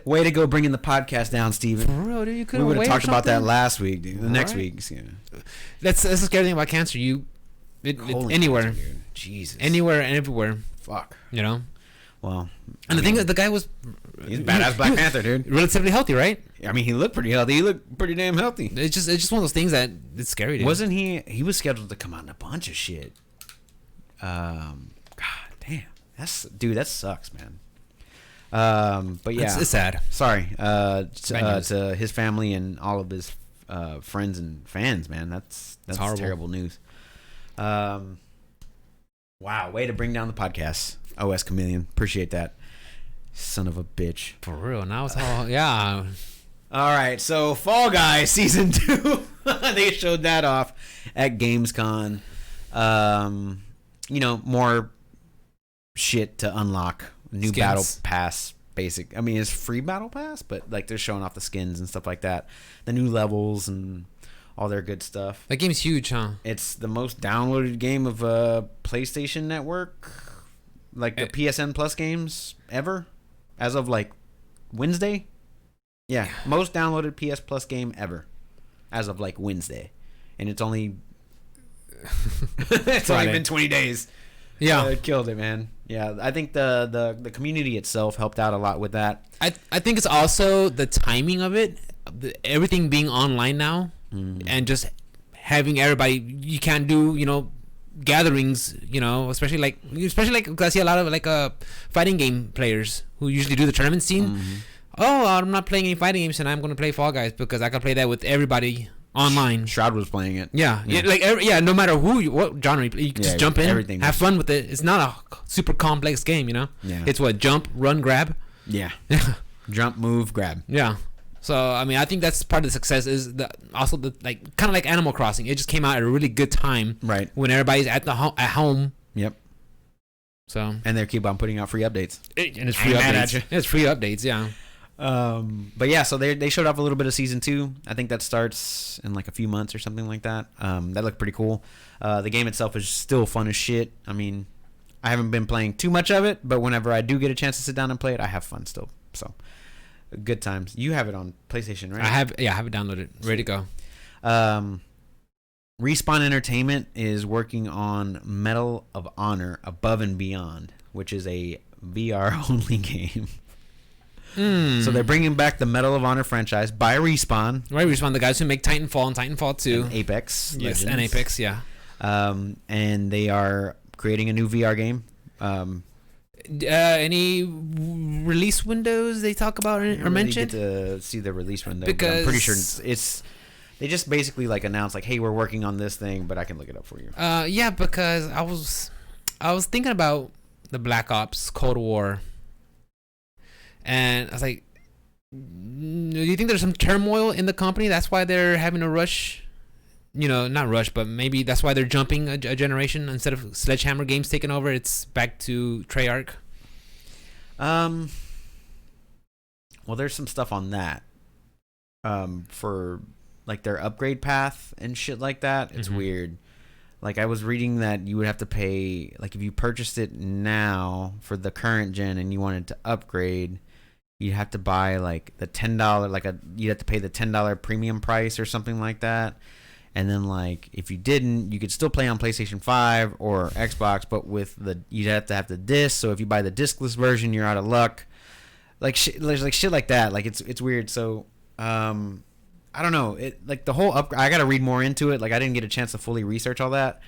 S2: way to go bringing the podcast down, Steven.
S1: For real, dude. You could
S2: We would have talked about that
S1: something.
S2: last week, dude. The next
S1: Right.
S2: week. Yeah.
S1: That's the scary thing about cancer.
S2: Colon
S1: Anywhere.
S2: cancer, dude. Jesus.
S1: Anywhere and everywhere.
S2: Fuck.
S1: You know?
S2: Well.
S1: And the thing is, the guy was...
S2: He's a badass Black Panther, dude.
S1: Relatively healthy, right?
S2: I mean, he looked pretty healthy. He looked pretty damn healthy.
S1: It's just one of those things that it's scary, dude.
S2: Wasn't he? He was scheduled to come out in a bunch of shit. God damn. That sucks, man. But yeah.
S1: It's sad.
S2: Sorry.
S1: Bad
S2: To his family and all of his friends and fans, man. That's
S1: horrible.
S2: terrible news. Wow, way to bring down the podcast. OS Chameleon. Appreciate that. Son of a bitch.
S1: For real. Now it's all... Yeah.
S2: All right, so Fall Guys Season 2. They showed that off at Gamescom. More shit to unlock. New
S1: Skins.
S2: battle pass, basic. I mean, it's free battle pass, but like they're showing off the skins and stuff like that. The new levels and all their good stuff.
S1: That game's huge, huh?
S2: It's the most downloaded game of PlayStation Network, like the PSN Plus games ever, as of like Wednesday. Yeah, most downloaded PS Plus game ever, as of like Wednesday, and it's only only been 20 days.
S1: Yeah,
S2: It killed it, man. Yeah, I think the community itself helped out a lot with that.
S1: I think it's also the timing of it, everything being online now, and just having everybody. You can't do gatherings, especially like I see a lot of fighting game players who usually do the tournament scene. Oh, I'm not playing any fighting games, and I'm going to play Fall Guys because I can play that with everybody online.
S2: Shroud was playing it.
S1: Yeah. No matter what genre you can just jump in,
S2: everything.
S1: have fun with it. It's not a super complex game,
S2: Yeah.
S1: It's what jump, run, grab.
S2: Yeah. Jump, move, grab.
S1: Yeah. So I mean, I think that's part of the success is also the kind of like Animal Crossing. It just came out at a really good time,
S2: Right.
S1: when everybody's at home.
S2: Yep.
S1: So
S2: And they keep on putting out free updates.
S1: and it's free
S2: I'm mad at
S1: updates.
S2: you.
S1: It's free updates. Yeah.
S2: But yeah, so they showed off a little bit of season 2. I think that starts in like a few months or something like that. That looked pretty cool. The game itself is still fun as shit. I mean, I haven't been playing too much of it, but whenever I do get a chance to sit down and play it, I have fun still. So good times. You have it on PlayStation, right?
S1: I have it downloaded, ready to go.
S2: Respawn Entertainment is working on Medal of Honor Above and Beyond, which is a VR only game. So they're bringing back the Medal of Honor franchise by Respawn.
S1: Right, Respawn, the guys who make Titanfall and Titanfall 2.
S2: And Apex.
S1: Yes, and
S2: Legends.
S1: Apex, yeah.
S2: And they are creating a new VR game.
S1: Any release windows they talk about or mentioned?
S2: Get to see the release window. But
S1: Because
S2: I'm pretty sure it's they just basically like announced like, hey, we're working on this thing, but I can look it up for you.
S1: Yeah, because I was thinking about the Black Ops Cold War, and I was like, do you think there's some turmoil in the company? That's why they're having a rush. Not rush, but maybe that's why they're jumping a generation. Instead of Sledgehammer Games taking over, it's back to Treyarch.
S2: Well, there's some stuff on that. For like their upgrade path and shit like that. It's weird. Like I was reading that you would have to pay, like if you purchased it now for the current gen and you wanted to upgrade, you'd have to buy like the $10, you'd have to pay the $10 premium price or something like that. And then like if you didn't, you could still play on PlayStation 5 or Xbox, but you'd have to have the disc. So if you buy the discless version, you're out of luck. Like there's like shit like that. Like it's weird. So I don't know. It like the whole I got to read more into it. Like I didn't get a chance to fully research all that,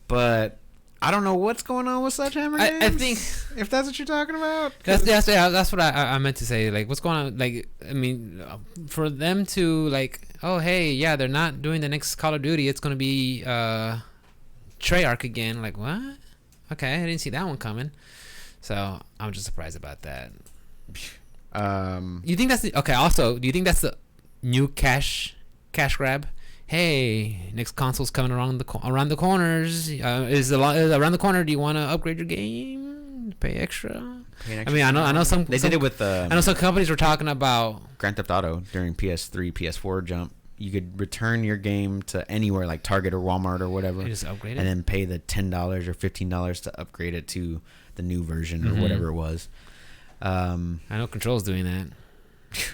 S2: but I don't know what's going on with Sledgehammer Games.
S1: I think
S2: if that's what you're talking about.
S1: That's what I meant to say. Like what's going on? Like I mean, for them to like, oh hey, yeah, they're not doing the next Call of Duty. It's gonna be Treyarch again. Like what? Okay, I didn't see that one coming. So I'm just surprised about that. You think that's okay? Also, do you think that's the new cash grab? hey, next console's coming around the corners. Is around the corner? Do you want to upgrade your game? Pay extra. I mean, I know some.
S2: They did it with.
S1: I know some companies were talking about
S2: Grand Theft Auto during PS3, PS4 jump. You could return your game to anywhere like Target or Walmart or whatever,
S1: just upgrade it,
S2: and then pay the $10 or $15 to upgrade it to the new version or whatever it was.
S1: I know Control's doing that.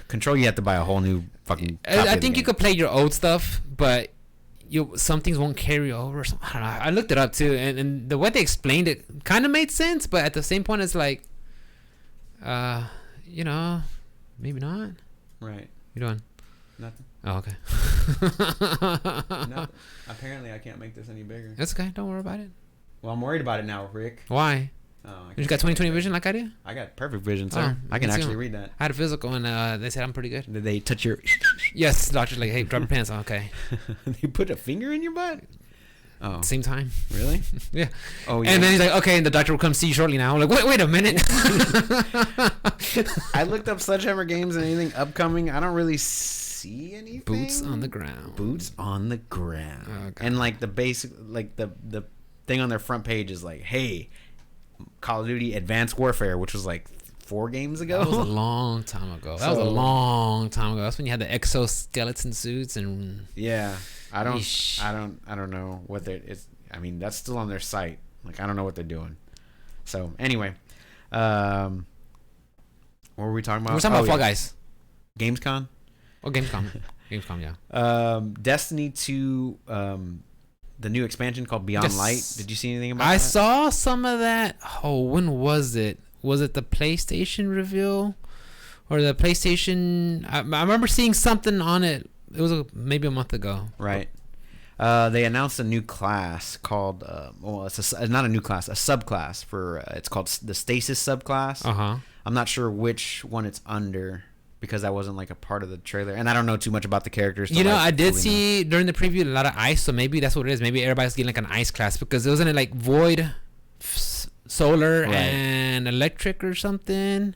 S2: Control, you have to buy a whole new fucking.
S1: I think you could play your old stuff, but some things won't carry over. I don't know. I looked it up too, and the way they explained it kind of made sense, but at the same point, it's like, maybe not.
S2: Right.
S1: You doing?
S2: Nothing.
S1: Oh, okay.
S2: Nothing. Apparently, I can't make this any bigger.
S1: That's okay. Don't worry about it.
S2: Well, I'm worried about it now, Rick.
S1: Why?
S2: Oh,
S1: You got 20/20 vision like I do?
S2: I got perfect vision, sir. I can actually read that.
S1: I had a physical, and they said I'm pretty good.
S2: Did they touch your?
S1: Yes, doctor's like, hey, drop your pants on. Okay.
S2: They put a finger in your butt? Oh.
S1: Same time.
S2: Really?
S1: Yeah.
S2: Oh, yeah.
S1: And then he's like, okay, and the doctor will come see you shortly now. I'm like, wait a minute.
S2: I looked up Sledgehammer games and anything upcoming. I don't really see anything.
S1: Boots on the ground.
S2: Boots on the ground.
S1: Okay.
S2: And like the basic, like the thing on their front page is like, hey, Call of Duty Advanced Warfare, which was like 4 games ago.
S1: That was a long time ago. That's when you had the exoskeleton suits and.
S2: Yeah. I don't
S1: Yeesh.
S2: know what it's. I mean, that's still on their site. Like, I don't know what they're doing. So anyway, what were we talking about?
S1: We're talking about Fall Guys.
S2: Gamescom.
S1: Oh, Gamescom. Gamescom, yeah.
S2: Destiny 2, the new expansion called Beyond Light. Did you see anything about that?
S1: I saw some of that. Oh, when was it? Was it the PlayStation reveal? Or the PlayStation... I remember seeing something on it. It was maybe a month ago.
S2: Right. They announced a new class called... it's not a new class, a subclass for... it's called the Stasis subclass.
S1: Uh-huh.
S2: I'm not sure which one it's under, because that wasn't like a part of the trailer, and I don't know too much about the characters.
S1: I did see during the preview a lot of ice, so maybe that's what it is. Maybe everybody's getting like an ice class, because it wasn't like void, solar, and electric or something.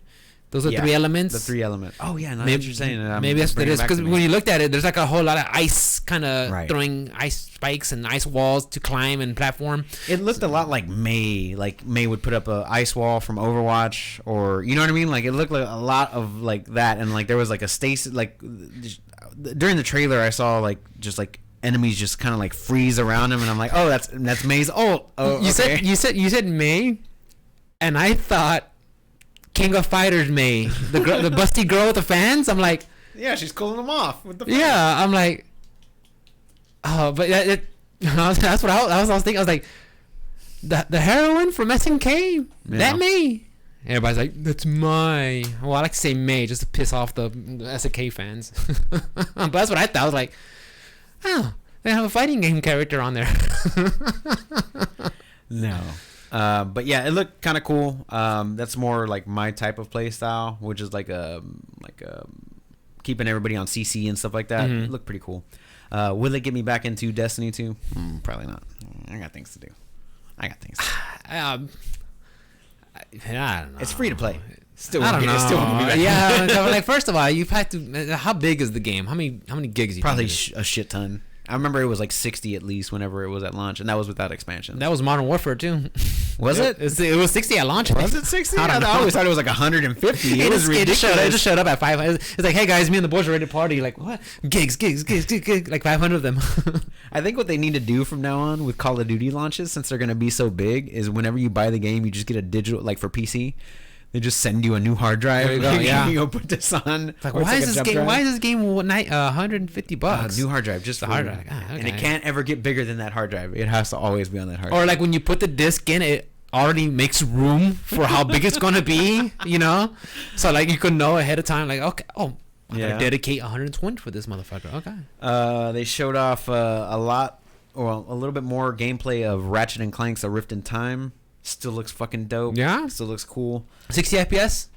S1: Those are 3 elements.
S2: The 3 elements. Oh yeah, no,
S1: maybe
S2: what you're saying.
S1: Maybe that's what it is, because when you looked at it, there's like a whole lot of ice, kind of throwing ice spikes and ice walls to climb and platform.
S2: It looked a lot like May. Like May would put up a ice wall from Overwatch, or you know what I mean. Like it looked like a lot of like that, and like there was like a stasis. Like during the trailer, I saw like just like enemies just kind of like freeze around him, and I'm like, oh, that's May's ult. Oh,
S1: you said May, and I thought King of Fighters May, the busty girl with the fans. I'm like,
S2: yeah, she's cooling them off with the fans.
S1: Yeah, I'm like, oh, but that's what I was thinking. I was like, the heroine from SNK, that May. Everybody's like, that's my. Well, I like to say May just to piss off the SNK fans. But that's what I thought. I was like, oh, they have a fighting game character on there.
S2: No. But yeah, it looked kind of cool. That's more like my type of play style, which is like keeping everybody on CC and stuff like that. It looked pretty cool. Will it get me back into Destiny 2? Probably not. I got things to do. I don't know. It's free to play. Still,
S1: I don't know.
S2: Still won't be back.
S1: Yeah, like first of all, you've had to. How big is the game? How many gigs?
S2: Probably a shit ton. I remember it was like 60 at least whenever it was at launch, and that was without expansion.
S1: That was Modern Warfare too.
S2: Was it?
S1: It was 60 at launch.
S2: Was it 60? I always thought it was like 150. It was ridiculous.
S1: It just showed up at 500. It's like, hey guys, me and the boys are ready to party. Like, what? Gigs. Like 500 of them.
S2: I think what they need to do from now on with Call of Duty launches, since they're going to be so big, is whenever you buy the game, you just get a digital, like for PC, they just send you a new hard drive.
S1: There you go, yeah.
S2: You go put this on.
S1: Like, why is this game $150?
S2: New hard drive, just
S1: the hard drive. Okay.
S2: And it can't ever get bigger than that hard drive. It has to always be on that hard drive.
S1: Or like when you put the disc in, it already makes room for how big it's going to be, you know? So like you could know ahead of time, like, okay, I gotta dedicate 120 for this motherfucker. Okay.
S2: They showed off a little bit more gameplay of Ratchet and Clank's A Rift in Time. Still looks fucking dope.
S1: Yeah.
S2: Still looks cool.
S1: 60 FPS?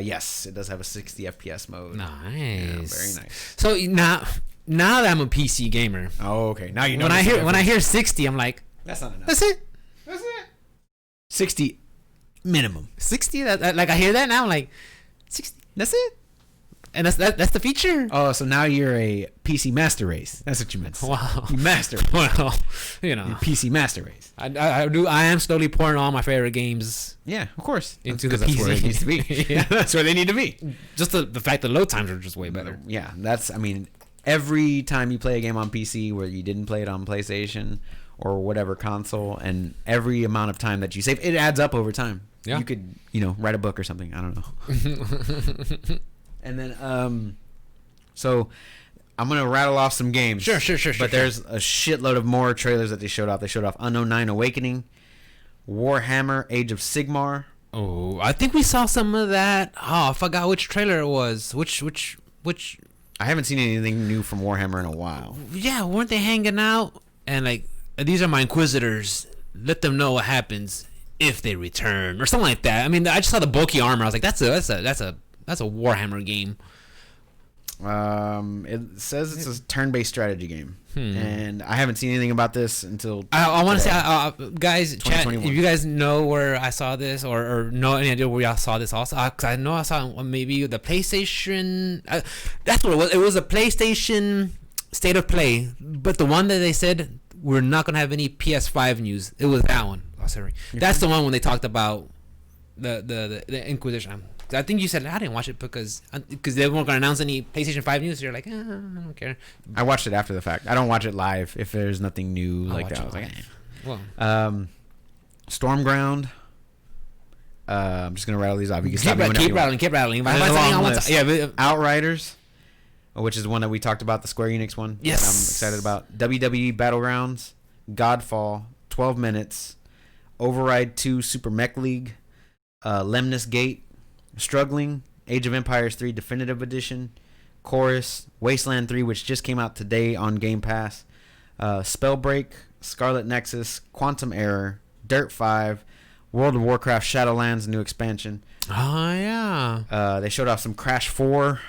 S2: Yes, it does have a 60 FPS mode.
S1: Nice.
S2: Yeah, very nice.
S1: So now that I'm a PC gamer.
S2: Oh, okay. Now you know.
S1: When I hear 60, I'm like,
S2: that's not enough.
S1: That's it.
S2: 60 minimum.
S1: 60. Like I hear that now, I'm like, 60.
S2: That's it.
S1: And that's the feature.
S2: Oh, so now you're a PC master race. That's what you meant.
S1: Wow.
S2: You master.
S1: Well, you know,
S2: You're PC master race.
S1: I am slowly pouring all my favorite games
S2: Yeah, of course.
S1: into
S2: That's
S1: the PC.
S2: That's where it needs to be.
S1: Yeah.
S2: That's where they need to be.
S1: Just the fact that load times are just way better.
S2: Yeah, I mean, every time you play a game on PC where you didn't play it on PlayStation or whatever console, and every amount of time that you save, it adds up over time.
S1: Yeah.
S2: You could, write a book or something. I don't know. And then, so I'm going to rattle off some games.
S1: Sure.
S2: But there's a shitload of more trailers that they showed off. They showed off Unknown 9 Awakening, Warhammer Age of Sigmar.
S1: Oh, I think we saw some of that. Oh, I forgot which trailer it was. Which
S2: I haven't seen anything new from Warhammer in a while.
S1: yeah, weren't they hanging out? And like, these are my Inquisitors. Let them know what happens if they return, or something like that. I mean, I just saw the bulky armor. I was like, that's a Warhammer game.
S2: It says it's a turn-based strategy game, and I haven't seen anything about this until
S1: I want to say, guys, chat, if
S2: 2021.
S1: you guys know where I saw this, or know any idea where y'all saw this also, because I know I saw maybe the PlayStation. That's what it was. It was a PlayStation State of Play, but the one that they said we're not gonna have any PS5 news. It was that one. Oh, sorry, that's the one when they talked about the Inquisition. I think you said I didn't watch it because they weren't gonna announce any PlayStation 5 news. So you're like, I don't care.
S2: I watched it after the fact. I don't watch it live if there's nothing new like that. I was like,
S1: well,
S2: Stormground. I'm just gonna rattle these off. You can stop me whenever
S1: keep
S2: you want.
S1: rattling.
S2: There's a long list.
S1: Yeah, but,
S2: Outriders, which is the one that we talked about, the Square Enix one.
S1: Yes.
S2: That I'm excited about. WWE Battlegrounds, Godfall, 12 Minutes, Override 2 Super Mech League, Lemnis Gate, Struggling, Age of Empires 3 Definitive Edition, Chorus, Wasteland 3, which just came out today on Game Pass, Spellbreak, Scarlet Nexus, Quantum Error, Dirt 5, World of Warcraft Shadowlands new expansion.
S1: oh yeah.
S2: They showed off some Crash 4.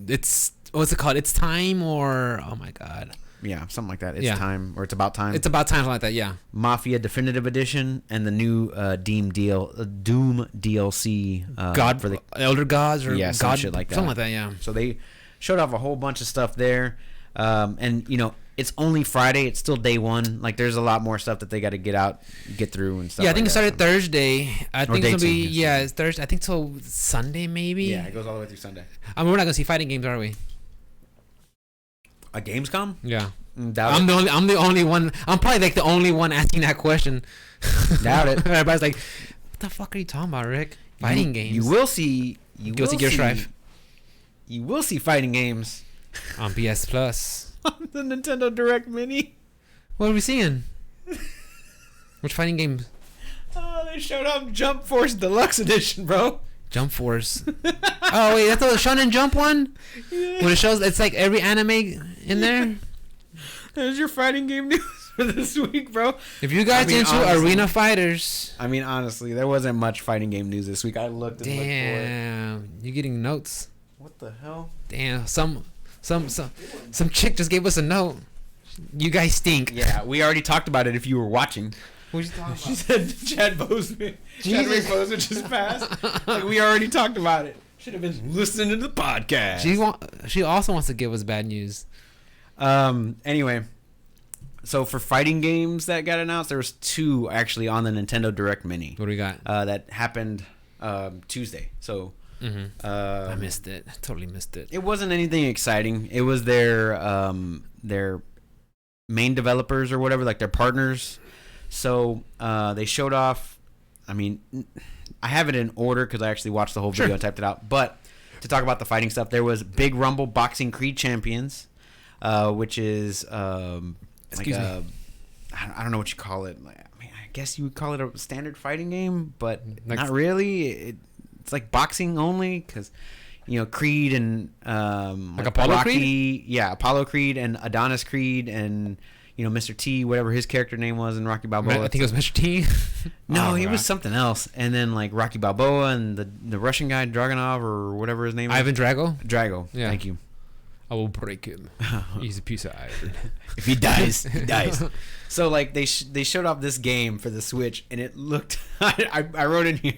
S1: It's what's it called? It's time, or oh my god.
S2: Yeah, something like that. It's
S1: Yeah.
S2: time, or it's about time.
S1: It's about time, something like that. Yeah.
S2: Mafia Definitive Edition and the new Doom DLC.
S1: God
S2: for the
S1: Elder Gods or
S2: Yeah, some
S1: God
S2: shit like that.
S1: something like that. Yeah.
S2: So they showed off a whole bunch of stuff there, and it's only Friday. It's still day one. Like there's a lot more stuff that they got to get through and stuff.
S1: Yeah, I think
S2: like
S1: it started
S2: that.
S1: Thursday. I think
S2: day
S1: it's gonna be
S2: two,
S1: it's Thursday. I think till Sunday maybe.
S2: Yeah, it goes all the way through Sunday.
S1: I mean, we're not gonna see fighting games, are we?
S2: A Gamescom?
S1: Yeah.
S2: Doubt
S1: I'm
S2: it.
S1: the only one. I'm probably like the only one asking that question.
S2: Doubt it.
S1: Everybody's like, "What the fuck are you talking about, Rick? Fighting games?"
S2: You will see. You
S1: Go
S2: will
S1: see Gear
S2: see.
S1: Strive.
S2: You will see fighting games
S1: on PS Plus.
S2: on the Nintendo Direct Mini.
S1: What are we seeing? Which fighting games?
S2: Oh, they showed off Jump Force Deluxe Edition, bro.
S1: Jump Force. Oh wait, that's the Shonen Jump one.
S2: Yeah.
S1: When it shows, it's like every anime in there.
S2: There's your fighting game news for this week, bro.
S1: If you guys into
S2: honestly,
S1: arena fighters,
S2: I mean, honestly, there wasn't much fighting game news this week. I looked and looked for it.
S1: damn, you getting notes?
S2: What the hell?
S1: Damn, some chick just gave us a note. You guys stink.
S2: Yeah, we already talked about it if you were watching.
S1: What you talking
S2: She said Chad Boseman. Chadwick Boseman just passed. Like, we already talked about it. Should have been listening to the podcast.
S1: She also wants to give us bad news.
S2: Anyway, so for fighting games that got announced, there was 2 actually on the Nintendo Direct Mini.
S1: What do we got?
S2: That happened Tuesday. So
S1: I missed it. Totally missed it.
S2: it wasn't anything exciting. It was their main developers or whatever, like their partners. So they showed off. I mean, I have it in order because I actually watched the whole video and typed it out. But to talk about the fighting stuff, there was Big Rumble Boxing Creed Champions, which is
S1: Excuse me.
S2: I don't know what you call it. Like, I mean, I guess you would call it a standard fighting game, but
S1: Like-
S2: not really. It's like boxing only because Creed and like
S1: Apollo
S2: Rocky,
S1: Creed?
S2: yeah, Apollo Creed and Adonis Creed and Mr. T, whatever his character name was in Rocky Balboa.
S1: I think it was Mr. T.
S2: No,
S1: Oh,
S2: he
S1: right.
S2: was something else. And then like Rocky Balboa and the Russian guy Dragunov or whatever his name is.
S1: Ivan Drago.
S2: Drago.
S1: Yeah.
S2: Thank you.
S1: I will break him. He's a piece of iron.
S2: If he dies, he dies. So like they showed off this game for the Switch and it looked. I wrote in here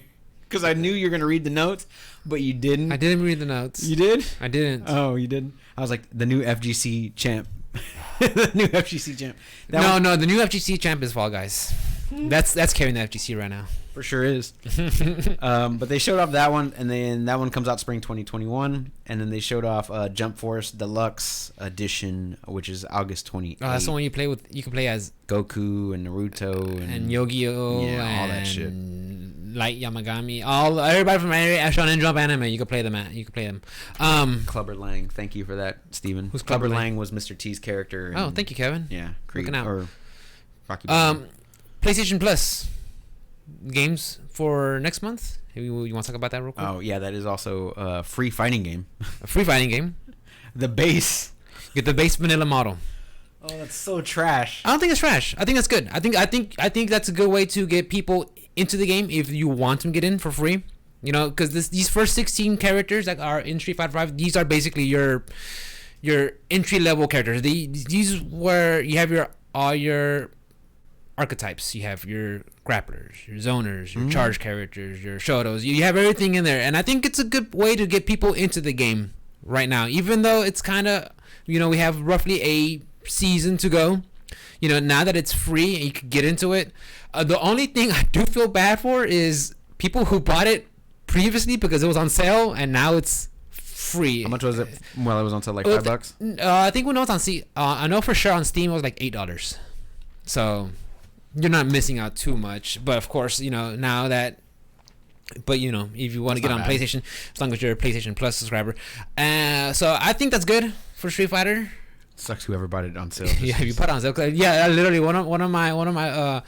S2: because I knew you were gonna read the notes, but you didn't.
S1: I didn't read the notes.
S2: You did?
S1: I didn't.
S2: Oh, you didn't. I was like the new FGC champ. The new FGC champ.
S1: No, the new FGC champ is Fall Guys. That's carrying the FGC right now.
S2: For sure is. But they showed off that one, and then that one comes out spring 2021, and then they showed off Jump Force Deluxe Edition, which is August 28th.
S1: Oh, that's the one you play with. You can play as
S2: Goku and Naruto
S1: and Yu-Gi-Oh!
S2: Yeah, all that shit.
S1: Light Yamagami, everybody from Shonen Jump anime. You can play them. You can play them.
S2: Clubber Lang, thank you for that, Steven.
S1: Who's
S2: Clubber
S1: Clubber
S2: Lang was Mr. T's character.
S1: Oh, thank you, Kevin.
S2: Yeah, Creed
S1: Looking out.
S2: or Rocky.
S1: PlayStation Plus games for next month. You want to talk about that real quick?
S2: Oh yeah, that is also a free fighting game.
S1: A free fighting game.
S2: The base.
S1: Get the base vanilla model.
S2: Oh, that's so trash.
S1: I don't think it's trash. I think that's good. I think that's a good way to get people into the game if you want to get in for free. You know, because these first 16 characters that are in Street Fighter 5, these are basically your entry level characters. These where you have all your archetypes. You have your grapplers, your zoners, your charge characters, your shotos. You have everything in there, and I think it's a good way to get people into the game right now. Even though it's kind of, we have roughly a season to go. Now that it's free and you can get into it. The only thing I do feel bad for is people who bought it previously because it was on sale and now it's free.
S2: How much was it? Well, it was on sale like $5.
S1: I think when it was on Steam, I know for sure on Steam it was like $8. So you're not missing out too much. But of course, now that. But if you want to get on PlayStation, as long as you're a PlayStation Plus subscriber, so I think that's good for Street Fighter.
S2: Sucks whoever bought it on sale.
S1: Yeah, if you put it on sale. Yeah, literally one of my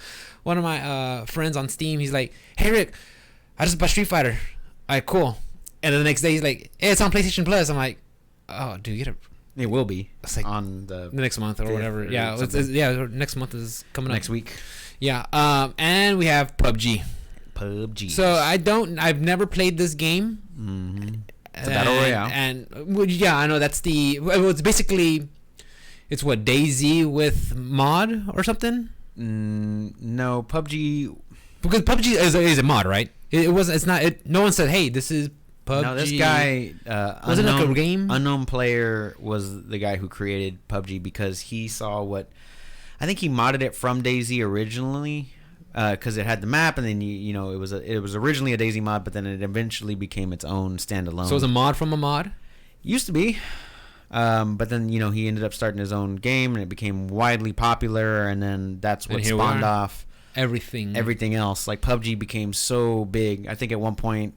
S1: friends on Steam. He's like, "Hey Rick, I just bought Street Fighter." All right, cool. And then the next day he's like, "Hey, it's on PlayStation Plus." I'm like, "Oh, dude, get it."
S2: It will be
S1: like
S2: on the
S1: next month or whatever. Yeah, next month is coming up.
S2: Next week.
S1: Yeah. And we have PUBG.
S2: PUBG.
S1: So I've never played this game.
S2: Mm-hmm. It's a battle royale.
S1: And yeah, I know that's it's basically. It's what, DayZ with mod or something?
S2: No, PUBG.
S1: Because PUBG is a mod, right? It's not. No one said, "Hey, this is PUBG."
S2: No, this guy,
S1: was it like a game?
S2: Unknown Player was the guy who created PUBG because he saw what. I think he modded it from DayZ originally, because it had the map, and then it was originally a DayZ mod, but then it eventually became its own standalone.
S1: So it was a mod from a mod.
S2: Used to be. But then, he ended up starting his own game and it became widely popular. And then that's what spawned off everything else. Like PUBG became so big. I think at one point,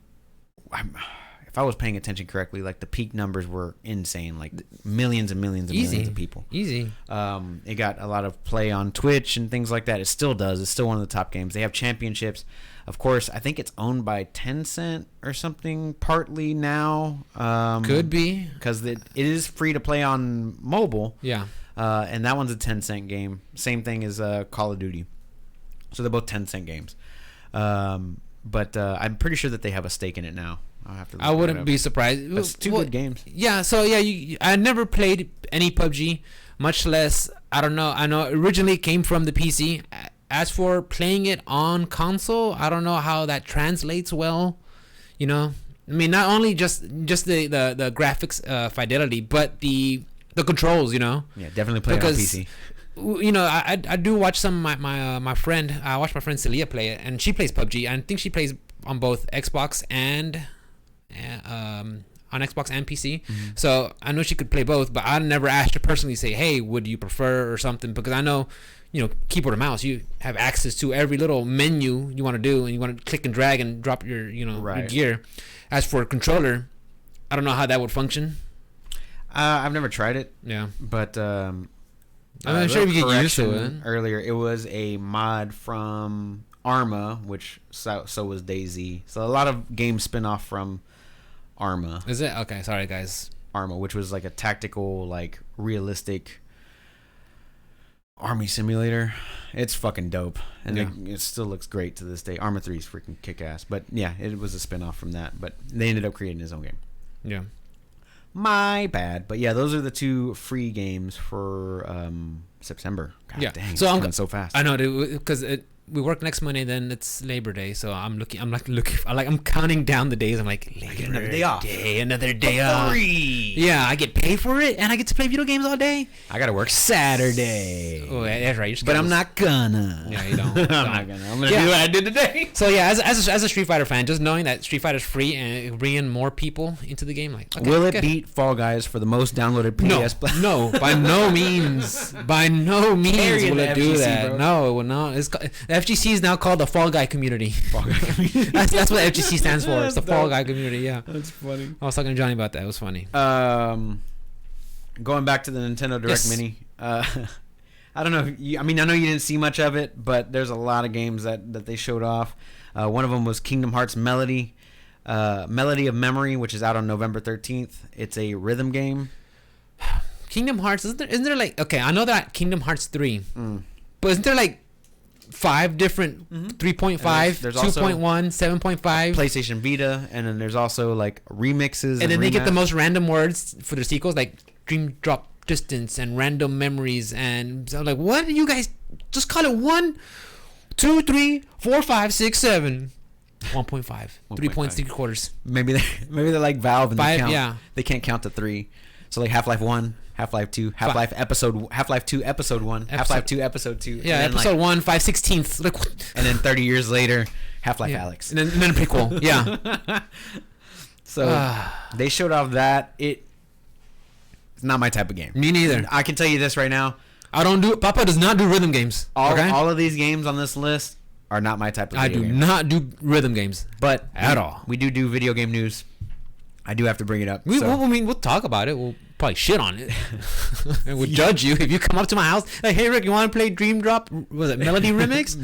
S2: if I was paying attention correctly, like the peak numbers were insane, like millions and millions and millions of people.
S1: Easy.
S2: It got a lot of play on Twitch and things like that. It still does. It's still one of the top games. They have championships. Of course, I think it's owned by Tencent or something partly now.
S1: Could be.
S2: Because it is free to play on mobile.
S1: Yeah.
S2: And that one's a Tencent game. Same thing as Call of Duty. So they're both Tencent games. But I'm pretty sure that they have a stake in it now. I'll have to.
S1: I wouldn't be surprised.
S2: That's two good games.
S1: Yeah. So yeah, I never played any PUBG, much less. I don't know. I know originally it came from the PC. As for playing it on console, I don't know how that translates well. I mean, not only just the graphics fidelity, but the controls.
S2: Yeah, definitely play it on PC.
S1: I do watch some of my friend. I watch my friend Celia play it, and she plays PUBG. I think she plays on both Xbox and on Xbox and PC. Mm-hmm. So I know she could play both, but I never asked her personally say, "Hey, would you prefer?" or something, because I know. Keyboard and mouse, you have access to every little menu you want to do, and you want to click and drag and drop your, your gear. As for a controller, I don't know how that would function.
S2: I've never tried it.
S1: Yeah.
S2: But,
S1: I'm sure you get used to it.
S2: Earlier, it was a mod from Arma, which so was DayZ. So a lot of games spin off from Arma.
S1: Is it? Okay, sorry guys.
S2: Arma, which was like a tactical, like realistic army simulator. It's fucking dope, and it still looks great to this day. Arma 3 is freaking kick-ass, but yeah, it was a spin-off from that, but they ended up creating his own game.
S1: Yeah,
S2: my bad. But yeah, those are the two free games for September. God dang, so I'm going so fast.
S1: I know, because we work next Monday, then it's Labor Day, so I'm counting down the days. I'm like,
S2: another day off.
S1: Another day off. Yeah, I get paid for it, and I get to play video games all day.
S2: I gotta work Saturday.
S1: Oh, that's right.
S2: But I'm not gonna.
S1: Yeah, you don't.
S2: I'm not gonna. I'm gonna do what I did today.
S1: So yeah, as a Street Fighter fan, just knowing that Street Fighter's free and bringing more people into the game, like, okay,
S2: will it beat Fall Guys for the most downloaded PS Plus?
S1: No, by no means. By no means will it do
S2: FGC,
S1: that.
S2: bro.
S1: No, it will not. The FGC is now called the Fall Guy community.
S2: Fall Guy community.
S1: that's what FGC stands for. It's the
S2: That's
S1: Fall
S2: dope.
S1: Guy community. Yeah,
S2: That's funny.
S1: I was talking to Johnny about that. It was funny.
S2: Going back to the Nintendo Direct
S1: Yes.
S2: Mini. I don't know. I know you didn't see much of it, but there's a lot of games that they showed off. One of them was Kingdom Hearts Melody of Memory, which is out on November 13th. It's a rhythm game.
S1: Kingdom Hearts, isn't there like, okay, I know that Kingdom Hearts 3, but isn't there like 5 different 3.5,
S2: There's also
S1: 2.1, 7.5,
S2: PlayStation Vita, and then there's also like remixes.
S1: and then they get the most random words for their sequels, like Dream Drop Distance and Random Memories, and so I'm like, what? You guys just call it 1, 2, 3, 4, 5, 6, 7. 1.5, 3.3 quarters.
S2: Maybe they're like Valve and
S1: 5,
S2: they count.
S1: yeah.
S2: They can't count to 3. So like Half-Life 1, Half-Life 2, Half-Life 2 Episode 1, Half-Life 2 Episode 2.
S1: Yeah,
S2: and then
S1: episode 1, 5/16. Like,
S2: and then 30 years later, Half-Life Alyx.
S1: and then a prequel. Yeah.
S2: So they showed off that. It's not my type of game.
S1: Me neither.
S2: I can tell you this right now.
S1: Papa does not do rhythm games.
S2: All of these games on this list are not my type of
S1: I
S2: video
S1: do
S2: game.
S1: not do rhythm games.
S2: But
S1: At all.
S2: We do video game news. I do have to bring it up.
S1: We'll talk about it. We'll probably shit on it. And we'll judge you if you come up to my house like, hey Rick, you want to play Dream Drop? Was it Melody Remix?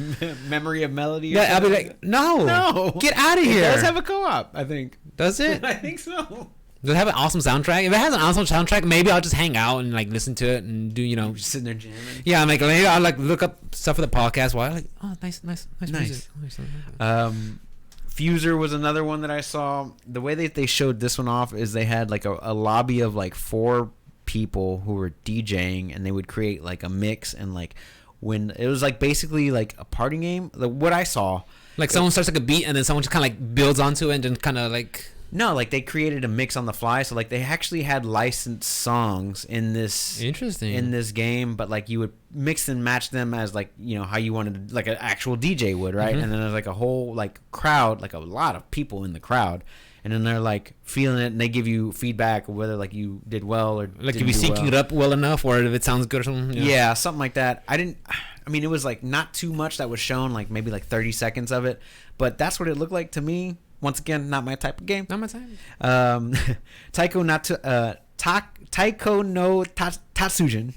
S2: Memory of Melody?
S1: Yeah, I'll be like, no, get out of here.
S2: It does have a co-op, I think.
S1: Does it?
S2: I think so.
S1: Does it have an awesome soundtrack? If it has an awesome soundtrack, maybe I'll just hang out and like listen to it and do,
S2: Just sitting there jamming.
S1: Yeah, I'm like, maybe I'll like look up stuff for the podcast while I'm like, oh, nice music.
S2: Fuser was another one that I saw. The way they showed this one off is they had like a lobby of like 4 people who were DJing, and they would create like a mix, and like when it was like basically like a party game. What I saw,
S1: Like someone starts like a beat and then someone just kind of like builds onto it and then kind of like.
S2: no, like they created a mix on the fly. So like they actually had licensed songs in this game, but like you would mix and match them as like, how you wanted, like an actual DJ would, right? And then there's like a whole like crowd, like a lot of people in the crowd, and then they're like feeling it, and they give you feedback of whether like you did well or
S1: Like if you syncing it up well enough, or if it sounds good or something.
S2: Yeah, something like that. It was like not too much that was shown, like maybe like 30 seconds of it, but that's what it looked like to me. Once again, not my type of game.
S1: Not my time.
S2: Taiko no Tatsujin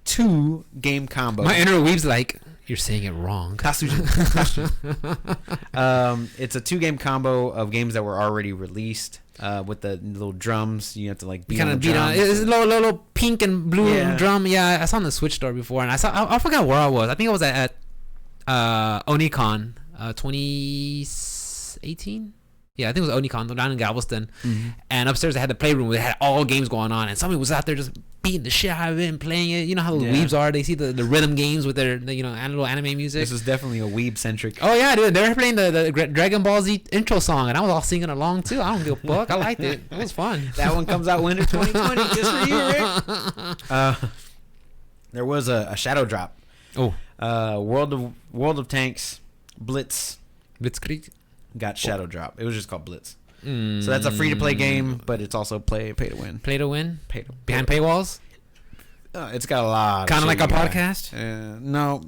S2: 2 game combo.
S1: My inner weeb's like, you're saying it wrong.
S2: Tatsujin. It's a 2 game combo of games that were already released. With the little drums, you have to like beat on it.
S1: It's a little pink and blue drum. Yeah, I saw on the Switch store before, and I forgot where I was. I think I was at Onicon 2018. Yeah, I think it was Onicon down in Galveston. And upstairs they had the playroom where they had all games going on, and somebody was out there just beating the shit out of it and playing it. You know how the weebs are. They see the rhythm games with their little anime music.
S2: This is definitely a weeb centric.
S1: Oh yeah, dude, they were playing the Dragon Ball Z intro song, and I was all singing along too. I don't give a fuck. I liked it. It was fun.
S2: That one comes out winter 2020 just for you, Rick. There was a shadow drop.
S1: Oh,
S2: World of Tanks
S1: Blitzkrieg
S2: got shadow drop. It was just called Blitz. So that's a free to play game, but it's also pay to win.
S1: Play to win. Behind
S2: pay
S1: paywalls.
S2: It's got a lot.
S1: Kind of like a podcast.
S2: No,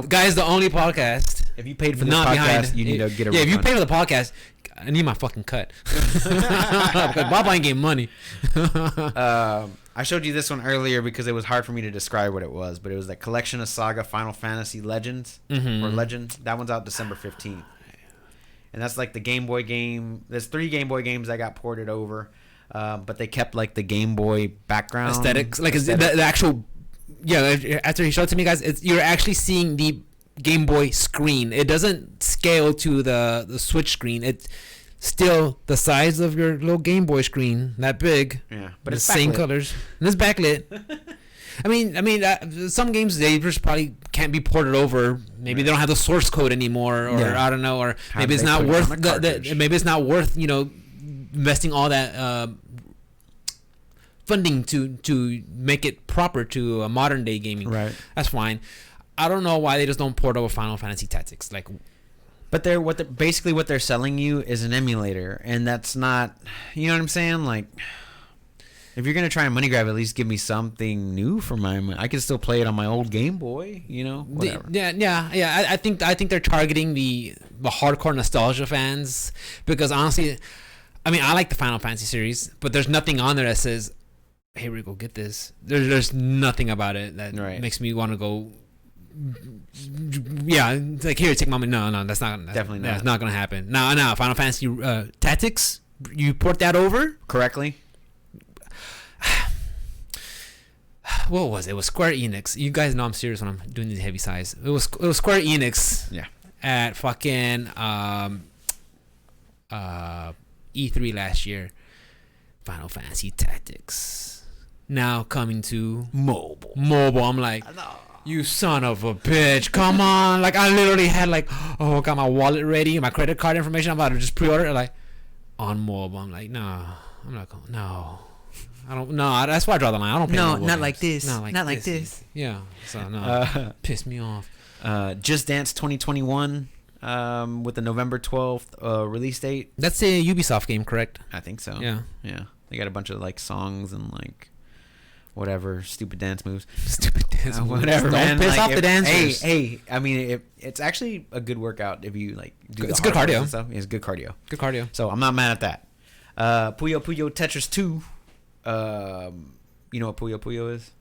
S1: guys, the only podcast.
S2: If you paid for this podcast, you need to get a refund.
S1: If you pay for the podcast, I need my fucking cut. Because Bob ain't getting money.
S2: I showed you this one earlier because it was hard for me to describe what it was, but it was that Collection of Saga Final Fantasy Legends or Legends. That one's out December 15th. And that's like the Game Boy game. There's 3 Game Boy games that got ported over, but they kept like the Game Boy background
S1: aesthetics, like the actual. Yeah, after he showed it to me, guys, you're actually seeing the Game Boy screen. It doesn't scale to the Switch screen. It's still the size of your little Game Boy screen, that big.
S2: Yeah, but
S1: it's the same colors, and it's backlit. I mean, some games they just probably can't be ported over. Maybe they don't have the source code anymore, or I don't know, or maybe it's not worth maybe it's not worth investing all that funding to make it proper to a modern day gaming.
S2: Right.
S1: That's fine. I don't know why they just don't port over Final Fantasy Tactics. Like,
S2: but basically what they're selling you is an emulator, and that's not. You know what I'm saying? Like, if you're gonna try and money grab, at least give me something new for I can still play it on my old Game Boy. Whatever.
S1: I think they're targeting the hardcore nostalgia fans, because honestly, I mean, I like the Final Fantasy series, but there's nothing on there that says, "Hey, Rico, get this." There's nothing about it that makes me want to go. Yeah, it's like, here, take my money. No, that's not.
S2: Definitely not.
S1: That's not gonna happen. No, Final Fantasy Tactics, you port that over
S2: correctly.
S1: What was it? It was Square Enix. You guys know I'm serious when I'm doing these heavy sighs. It was Square Enix.
S2: Yeah.
S1: At fucking E3 last year. Final Fantasy Tactics now coming to mobile. I'm like, you son of a bitch! Come on! Like, I literally had got my wallet ready, my credit card information. I'm about to just pre-order it, on mobile. I'm like, no, I'm not going. No. I don't. No, that's why I draw the line. I don't play mobile games.
S3: Like this.
S1: Not like this. Yeah. So no, piss me off.
S2: Just Dance 2021 with the November 12th release date.
S1: That's a Ubisoft game, correct?
S2: I think so.
S1: Yeah.
S2: They got a bunch of songs and whatever stupid dance moves.
S1: Whatever, man. Piss off the dancers.
S2: Hey. I mean, it's actually a good workout if you do.
S1: It's good cardio.
S2: And stuff. It's good cardio.
S1: Good cardio.
S2: So I'm not mad at that. Puyo Puyo Tetris 2. You know what Puyo Puyo is?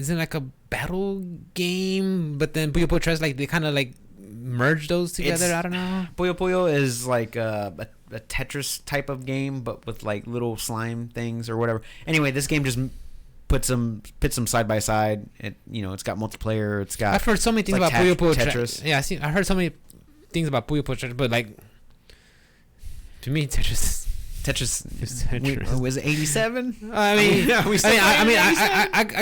S1: Is it like a battle game? But then Puyo Puyo Tetris, they kind of merge those together. I don't know.
S2: Puyo Puyo is like a Tetris type of game, but with little slime things or whatever. Anyway, this game just pits them side by side. It's got multiplayer. It's got.
S1: I've heard so many things about Puyo Puyo
S2: Tetris.
S1: Yeah, I heard so many things about Puyo Puyo Tetris, but to me, Tetris.
S2: Was it 87?
S1: I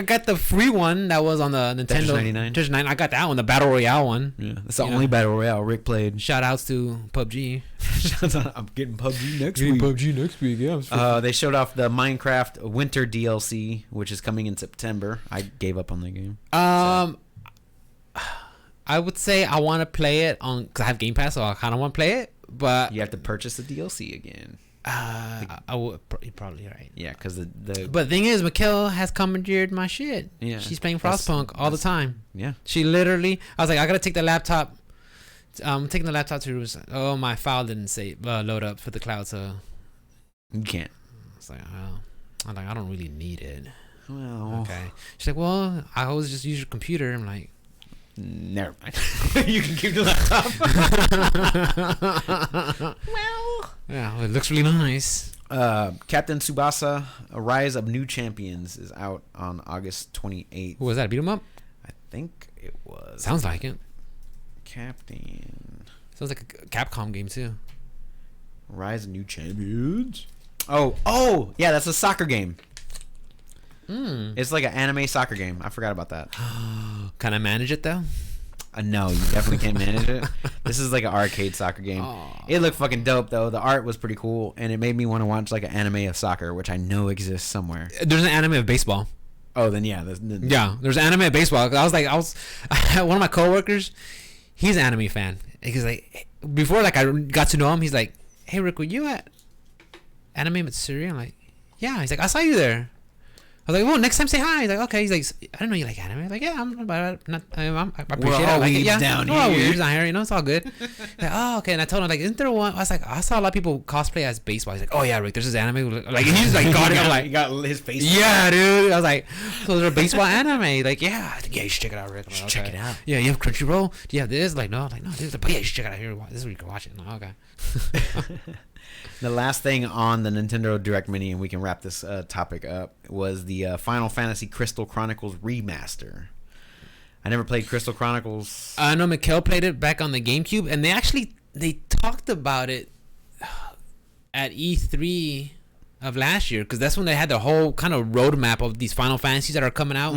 S1: got the free one that was on the Nintendo. Tetris 99. I got that one, the Battle Royale one.
S2: Yeah, that's the only Battle Royale Rick played.
S1: Shout outs to PUBG.
S2: I'm getting PUBG next week. Yeah. They showed off the Minecraft Winter DLC, which is coming in September. I gave up on the game.
S1: I would say I want to play it because I have Game Pass, so I kind of want to play it, but
S2: you have to purchase the DLC again.
S1: I would. You're probably right.
S2: Yeah, because
S1: But the thing is, Mikkel has commandeered my shit. Yeah, she's playing Frostpunk all the time.
S2: Yeah,
S1: she literally. I was like, I gotta take the laptop. I'm taking the laptop to. Oh, my file didn't load up for the cloud, so
S2: you can't.
S1: It's like, oh, I don't really need it.
S2: Well,
S1: okay. She's like, well, I always just use your computer. I'm like,
S2: never mind. You can keep the laptop.
S1: Yeah, it looks really nice.
S2: Captain Tsubasa: A Rise of New Champions is out on August 28th.
S1: Was that a beat 'em up?
S2: I think it was.
S1: Sounds like it.
S2: Captain.
S1: Sounds like a Capcom game too.
S2: Rise of New Champions. Oh, yeah, that's a soccer game. It's like an anime soccer game. I forgot about that.
S1: Can I manage it though?
S2: No, you definitely can't manage it. This is like an arcade soccer game. It looked fucking dope though. The art was pretty cool, and it made me want to watch an anime of soccer, which I know exists somewhere.
S1: There's an anime of baseball.
S2: Oh, then yeah.
S1: There's an anime of baseball. I was one of my coworkers. He's an anime fan. He's like, before I got to know him, he's like, "Hey Rick, were you at Anime Matsuri?" I'm like, "Yeah." He's like, "I saw you there." I was like, well, next time say hi. He's like, okay. He's like, I didn't know you like anime. I'm like, yeah, I appreciate it.
S2: We're all
S1: weebs
S2: down here.
S1: We're all weebs down here. It's all good. Like, oh, okay. And I told him, isn't there one? I was like, I saw a lot of people cosplay as baseball. He's like, oh yeah, Rick, there's this anime. He's like, got it. I'm like,
S2: he got his face.
S1: Yeah, dude. I was like, so there's a baseball anime. Like, yeah, you should check it out, Rick.
S2: Like, check it out.
S1: Yeah, you have Crunchyroll. Do you have this? Like, no, dude. But yeah, you should check it out here. This is where you can watch it. No, okay.
S2: The last thing on the Nintendo Direct Mini, and we can wrap this topic up, was the Final Fantasy Crystal Chronicles Remaster. I never played Crystal Chronicles.
S1: I know Mikkel played it back on the GameCube, and they talked about it at E3 of last year, because that's when they had the whole kind of roadmap of these Final Fantasies that are coming out.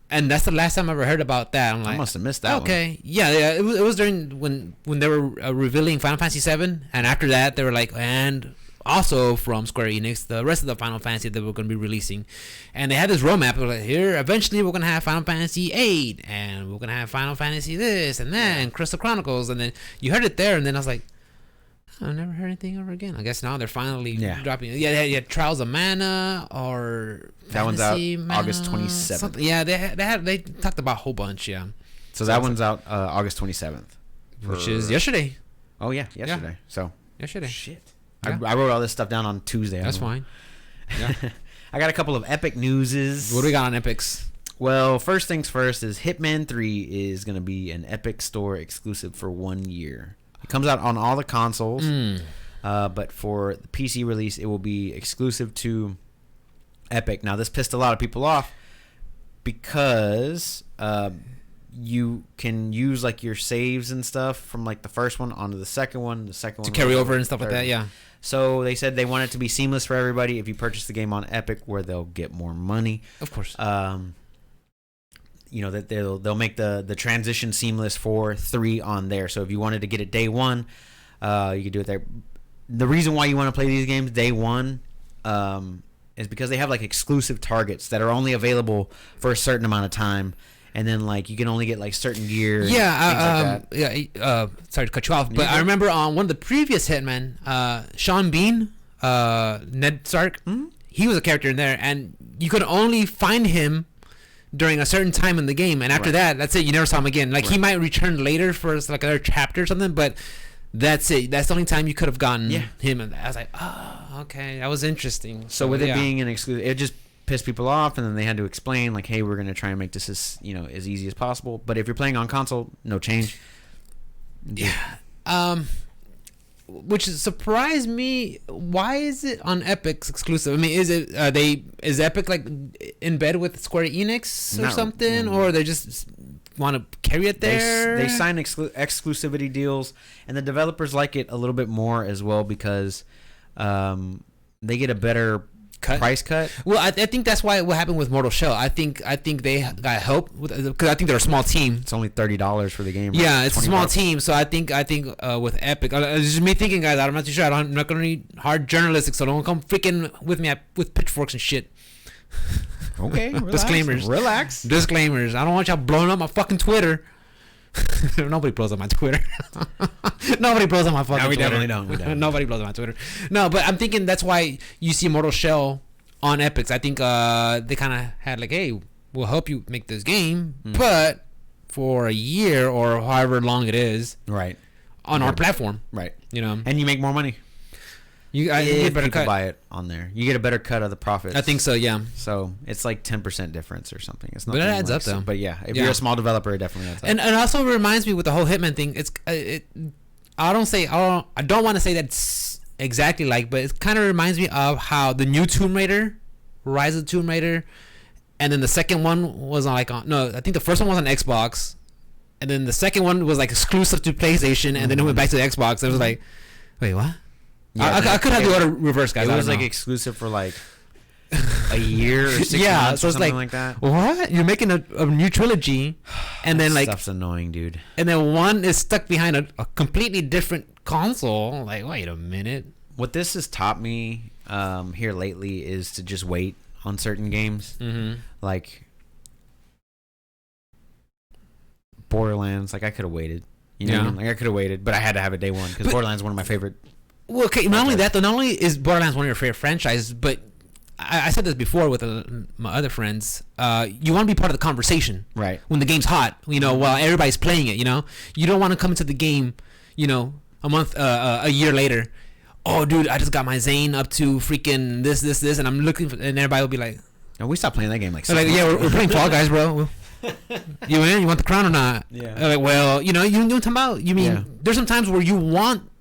S1: And that's the last time I ever heard about that. I'm like,
S2: I must have missed that one.
S1: Okay, yeah. It was during when they were revealing Final Fantasy 7, and after that they were like, and also from Square Enix, the rest of the Final Fantasy that we're going to be releasing, and they had this roadmap. They were like, here, eventually we're going to have Final Fantasy 8, and we're going to have Final Fantasy this and that, and Crystal Chronicles, and then you heard it there, and then I was like, I've never heard anything ever again. I guess now they're finally dropping. Yeah, they had Trials of Mana or
S2: that one's out
S1: Mana,
S2: August 27th.
S1: Yeah, they talked about a whole bunch. Yeah.
S2: So that one's out August 27th,
S1: which is yesterday.
S2: Oh yeah, yesterday. Yeah. So
S1: yesterday.
S2: Shit. Yeah. I wrote all this stuff down on Tuesday.
S1: That's fine. Yeah.
S2: I got a couple of Epic newses.
S1: What do we got on Epics?
S2: Well, first things first is Hitman 3 is going to be an Epic Store exclusive for 1 year. It comes out on all the consoles, but for the PC release, it will be exclusive to Epic. Now, this pissed a lot of people off because you can use like your saves and stuff from like the first one onto the second one
S1: to carry over and stuff like that. Yeah.
S2: So they said they want it to be seamless for everybody if you purchase the game on Epic, where they'll get more money.
S1: Of course.
S2: You know that they'll make the transition seamless for 3 on there. So if you wanted to get it day one, you could do it there. The reason why you want to play these games day one is because they have like exclusive targets that are only available for a certain amount of time, and then like you can only get like certain gear.
S1: Yeah, sorry to cut you off, but I remember on one of the previous Hitman, Sean Bean, Ned Stark, he was a character in there, and you could only find him during a certain time in the game, and after that, that's it. You never saw him again. Like he might return later for like another chapter or something, but that's it. That's the only time you could have gotten him. And I was like, oh, okay, that was interesting.
S2: So with it being an exclusive, it just pissed people off, and then they had to explain like, hey, we're gonna try and make this as as easy as possible. But if you're playing on console, no change.
S1: Yeah. Which surprised me. Why is it on Epic's exclusive? I mean, is Epic like in bed with Square Enix or something, or they just want to carry it there?
S2: They sign exclusivity deals, and the developers like it a little bit more as well because they get a better price cut.
S1: Well, I think that's why what happened with Mortal Shell. I think they got help because I think they're a small team.
S2: It's only $30 for the game.
S1: Yeah, it's a small team, so I think with Epic, it's just me thinking, guys. I'm not too sure. I'm not gonna need hard journalistic, so don't come freaking with me with pitchforks and shit.
S2: Okay,
S1: relax. Disclaimers. I don't want y'all blowing up my fucking Twitter. Nobody blows up my Twitter. Nobody blows up my fucking Twitter.
S2: Definitely don't.
S1: Nobody blows up my Twitter. No, but I'm thinking that's why you see Mortal Shell on Epics. I think they kind of had like, hey, we'll help you make this game, but for a year or however long it is,
S2: right,
S1: on our platform,
S2: right,
S1: and
S2: you make more money. You get better cut. Buy it on there. You get a better cut of the profits.
S1: I think so. Yeah.
S2: So it's like 10% difference or something. It's not.
S1: But it adds up though.
S2: But yeah, if you're a small developer, it definitely adds up.
S1: And also reminds me with the whole Hitman thing. I don't want to say that's exactly like, but it kind of reminds me of how the new Tomb Raider, Rise of the Tomb Raider, and then the second one was I think the first one was on Xbox, and then the second one was like exclusive to PlayStation, and then it went back to the Xbox. It was like, wait, what? Yeah, I could have the order reverse, guys.
S2: It was like exclusive for like a year or 6 months
S1: so
S2: or something like that.
S1: What? You're making a new trilogy, and then like
S2: stuff's annoying, dude.
S1: And then one is stuck behind a completely different console. Like, wait a minute.
S2: What this has taught me here lately is to just wait on certain games. Like Borderlands, like I could have waited. Like I could have waited, but I had to have it day one because Borderlands is one of my favorite.
S1: Well, okay. Not only that, though. Not only is Borderlands one of your favorite franchises, but I said this before with my other friends. You want to be part of the conversation,
S2: right?
S1: When the game's hot, while everybody's playing it, you don't want to come into the game, a year later. Oh, dude, I just got my Zane up to freaking this, and I'm looking for, and everybody will be like,
S2: "No, we stopped playing that game like."
S1: We're playing Fall Guys, bro. You in? You want the crown or not?
S2: Yeah.
S1: Like, well, you know what I'm talking about. You mean there's some times where you want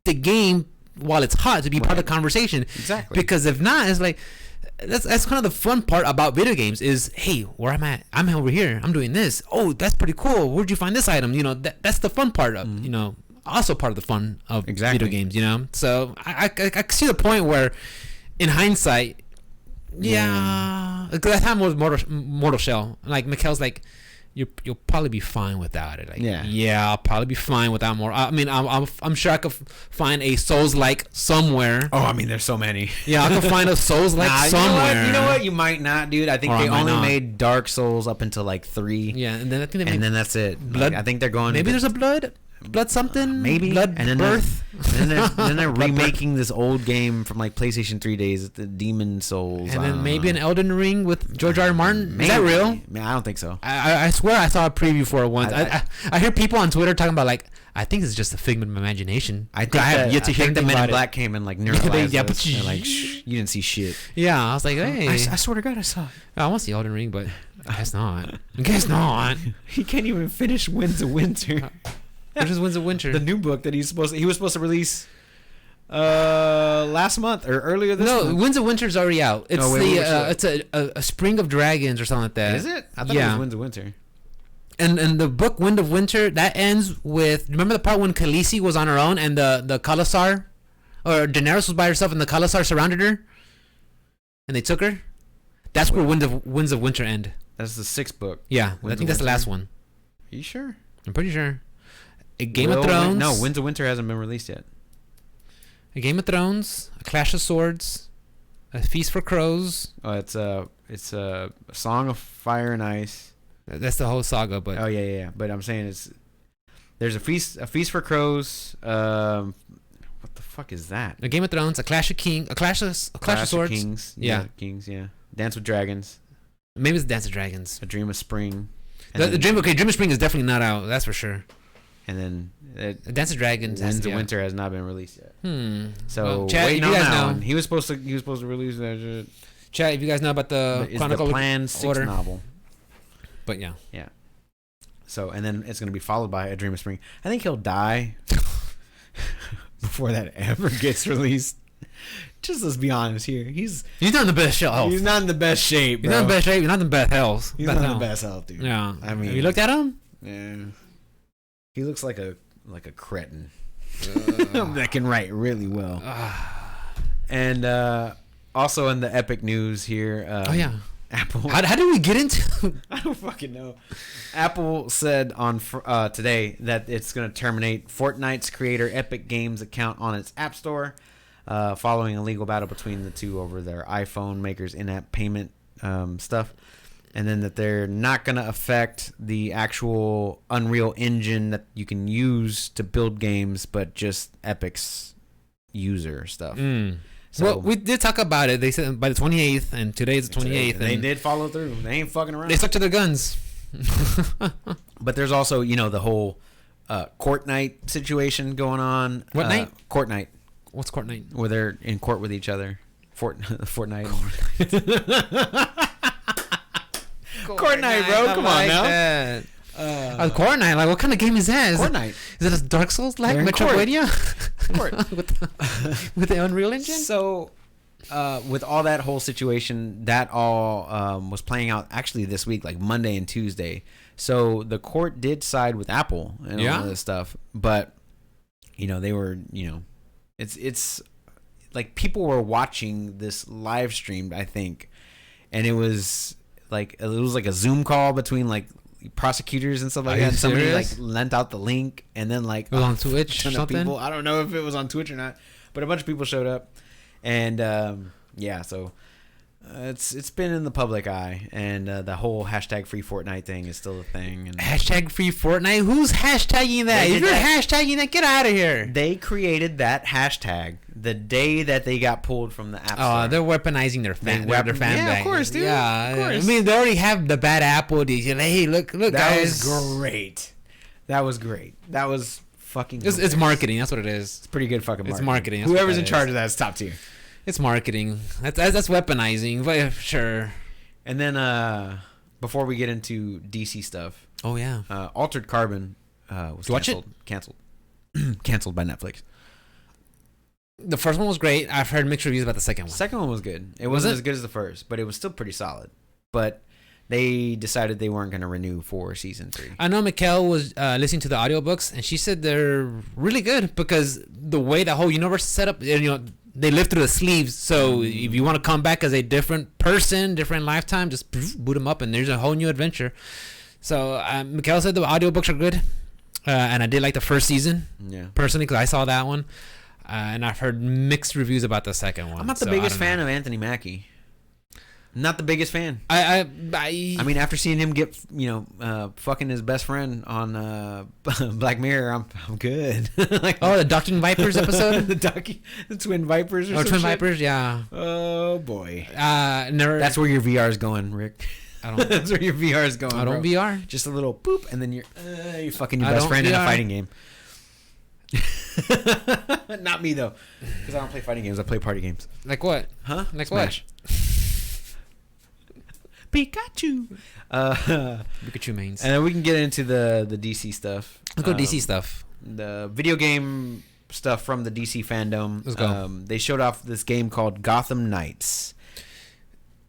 S1: the game while it's hot to be part of the conversation.
S2: Exactly.
S1: Because if not, it's like that's kind of the fun part about video games is, hey, where I'm at, I'm over here, I'm doing this. Oh, that's pretty cool. Where'd you find this item? That's the fun part of also part of the fun of video games. So I see the point where, in hindsight, yeah, because that time was Mortal Shell. Like Mikhail's like, you'll probably be fine without it. Like, yeah, I'll probably be fine without more. I mean, I'm sure I could find a Souls-like somewhere.
S2: Oh, I mean, there's so many.
S1: Yeah, I could find a Souls-like somewhere.
S2: You know what? You might not, dude. I think they only made Dark Souls up until like 3.
S1: Yeah, and then I think
S2: then that's it.
S1: Blood.
S2: Like, I think they're going.
S1: Maybe there's a blood something.
S2: Maybe
S1: blood
S2: and then
S1: birth.
S2: then they're remaking this old game from like PlayStation 3 days, the Demon Souls.
S1: And then maybe an Elden Ring with George R. R. Martin.
S2: Maybe.
S1: Is that real?
S2: Man, I don't think so.
S1: I swear I saw a preview for it once. I hear people on Twitter talking about like, I think it's just a figment of imagination.
S2: I have yet to hear the Men in Black came and like neuralized us. They're like, shh, you didn't see shit.
S1: Yeah, I was like, hey,
S2: I swear to God, I saw it.
S1: I want to see Elden Ring, but I guess not. I guess not.
S2: He can't even finish Winds of Winter.
S1: Which is Winds of Winter?
S2: The new book that he was supposed to release last month or earlier this month.
S1: No, Winds of Winter is already out. It's it's a Spring of Dragons or something like that.
S2: Is it? I thought it was Winds of Winter.
S1: And the book Wind of Winter, that ends with, remember the part when Khaleesi was on her own and the Khalasar, or Daenerys was by herself and the Khalasar surrounded her and they took her? That's where Winds of Winter end.
S2: That's the 6th book.
S1: Yeah, I think that's the last one.
S2: Are you sure?
S1: I'm pretty sure. A Game of Thrones.
S2: No, Winds of Winter hasn't been released yet.
S1: A Game of Thrones, A Clash of Swords, A Feast for Crows.
S2: Oh, it's a Song of Fire and Ice.
S1: That's the whole saga, but
S2: yeah. But I'm saying there's a feast for crows. What the fuck is that?
S1: A Game of Thrones, a Clash of Clash of Swords,
S2: of Kings.
S1: Yeah,
S2: Kings. Yeah, Dance with Dragons.
S1: Maybe it's Dance of Dragons.
S2: A Dream of Spring.
S1: The Dream of Spring is definitely not out. That's for sure.
S2: And then
S1: Dance of Dragons.
S2: Winds of Winter has not been released yet. So
S1: well, Chad,
S2: waiting
S1: on
S2: that
S1: know.
S2: one. He was supposed to release that shit.
S1: Chad, if you guys know about the Chronicle
S2: the planned 6th novel.
S1: But yeah.
S2: So and then it's gonna be followed by A Dream of Spring. I think he'll die before that ever gets released. Just let's be honest here. He's
S1: not in the best health.
S2: He's not in the best shape, bro.
S1: He's not in the best shape. He's not in the best health.
S2: He's not in the best health, dude.
S1: Yeah.
S2: I mean,
S1: have you looked at him?
S2: Yeah. He looks like a cretin that can write really well. And also in the epic news here. Apple.
S1: How did we get into?
S2: I don't fucking know. Apple said on today that it's going to terminate Fortnite's creator Epic Games account on its App Store, following a legal battle between the two over their iPhone makers' in-app payment stuff, and then that they're not going to affect the actual Unreal Engine that you can use to build games, but just Epic's user stuff. So,
S1: well, we did talk about it. They said by the 28th, and today's the 28th.
S2: They did follow through. They ain't fucking around.
S1: They stuck to their guns.
S2: But there's also, the whole Courtnite situation going on.
S1: What night?
S2: Courtnite.
S1: What's Courtnite?
S2: Where they're in court with each other. Fortnite. Courtnite, bro. Come on now.
S1: Courtnite, like what kind of game is that?
S2: Courtnite.
S1: Is it a Dark Souls like Metroidvania? with the Unreal Engine?
S2: So, with all that whole situation, that all was playing out actually this week, like Monday and Tuesday. So the court did side with Apple and all this stuff, but they were, it's like people were watching this live streamed, I think, and it was like a Zoom call between like prosecutors and stuff like that. And somebody like lent out the link, and then like
S1: it was on Twitch or something.
S2: People, I don't know if it was on Twitch or not, but a bunch of people showed up, and so it's been in the public eye, and the whole hashtag free Fortnite thing is still a thing. And
S1: hashtag free Fortnite? Who's hashtagging that? If you're hashtagging that, get out of here.
S2: They created that hashtag the day that they got pulled from the App Store.
S1: Oh, they're weaponizing their fan base.
S2: Yeah, of course, dude.
S1: Yeah,
S2: of course.
S1: I mean, they already have the bad apple. Hey, look,
S2: that
S1: guys.
S2: That was great. That was fucking.
S1: It's marketing. That's what it is.
S2: It's pretty good fucking marketing.
S1: It's marketing.
S2: Whoever's in charge of that is top tier.
S1: It's marketing. That's weaponizing, but sure.
S2: And then before we get into DC stuff,
S1: oh yeah,
S2: Altered Carbon was canceled. Canceled by Netflix.
S1: The first one was great. I've heard mixed reviews about the second one.
S2: Second one was good. It wasn't as good as the first, but it was still pretty solid. But they decided they weren't going to renew for season 3.
S1: I know Mikkel was listening to the audiobooks, and she said they're really good because the way the whole universe is set up, they live through the sleeves. So if you want to come back as a different person, different lifetime, just boot them up and there's a whole new adventure. So Mikhail said the audiobooks are good, and I did like the first season personally because I saw that one, and I've heard mixed reviews about the second one.
S2: I'm not the biggest fan of Anthony Mackie. Not the biggest fan. I mean, after seeing him get fucking his best friend on Black Mirror, I'm good. Like,
S1: the Ducking Vipers episode,
S2: the Twin Vipers, or
S1: Twin
S2: shit?
S1: Vipers, yeah.
S2: Oh boy,
S1: never.
S2: That's where your VR is going, Rick.
S1: I don't.
S2: That's where your VR is going.
S1: I don't
S2: bro.
S1: VR.
S2: Just a little boop, and then you're fucking your best friend VR. In a fighting game. Not me though, because I don't play fighting games. I play party games.
S1: Like what?
S2: Huh?
S1: Like
S2: Smash.
S1: what?
S2: Pikachu.
S1: Pikachu mains.
S2: And then we can get into the DC stuff.
S1: Let's go DC stuff.
S2: The video game stuff from the DC fandom.
S1: Let's go.
S2: They showed off this game called Gotham Knights.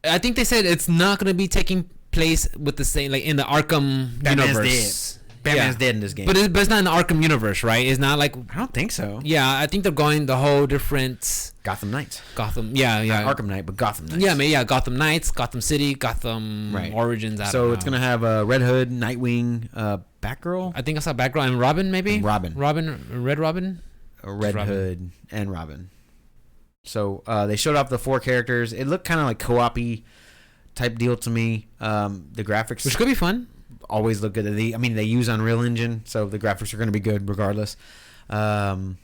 S1: I think they said it's not going to be taking place with the same, like in the Arkham universe.
S2: Batman's dead in this game.
S1: But it's not in the Arkham universe, right? It's not like...
S2: I don't think so.
S1: Yeah, I think they're going the whole different...
S2: Gotham Knights.
S1: Yeah.
S2: Not Arkham Knight, but Gotham Knights.
S1: Yeah, Gotham Knights, Gotham City, Gotham Origins.
S2: So it's going to have Red Hood, Nightwing, Batgirl.
S1: I think I saw Batgirl and Robin, maybe?
S2: And Robin.
S1: Red Robin?
S2: Red Hood and Robin. So they showed off the 4 characters. It looked kind of like co-op-y type deal to me. The graphics...
S1: Which could be fun.
S2: Always look good. They use Unreal Engine, so the graphics are going to be good regardless. And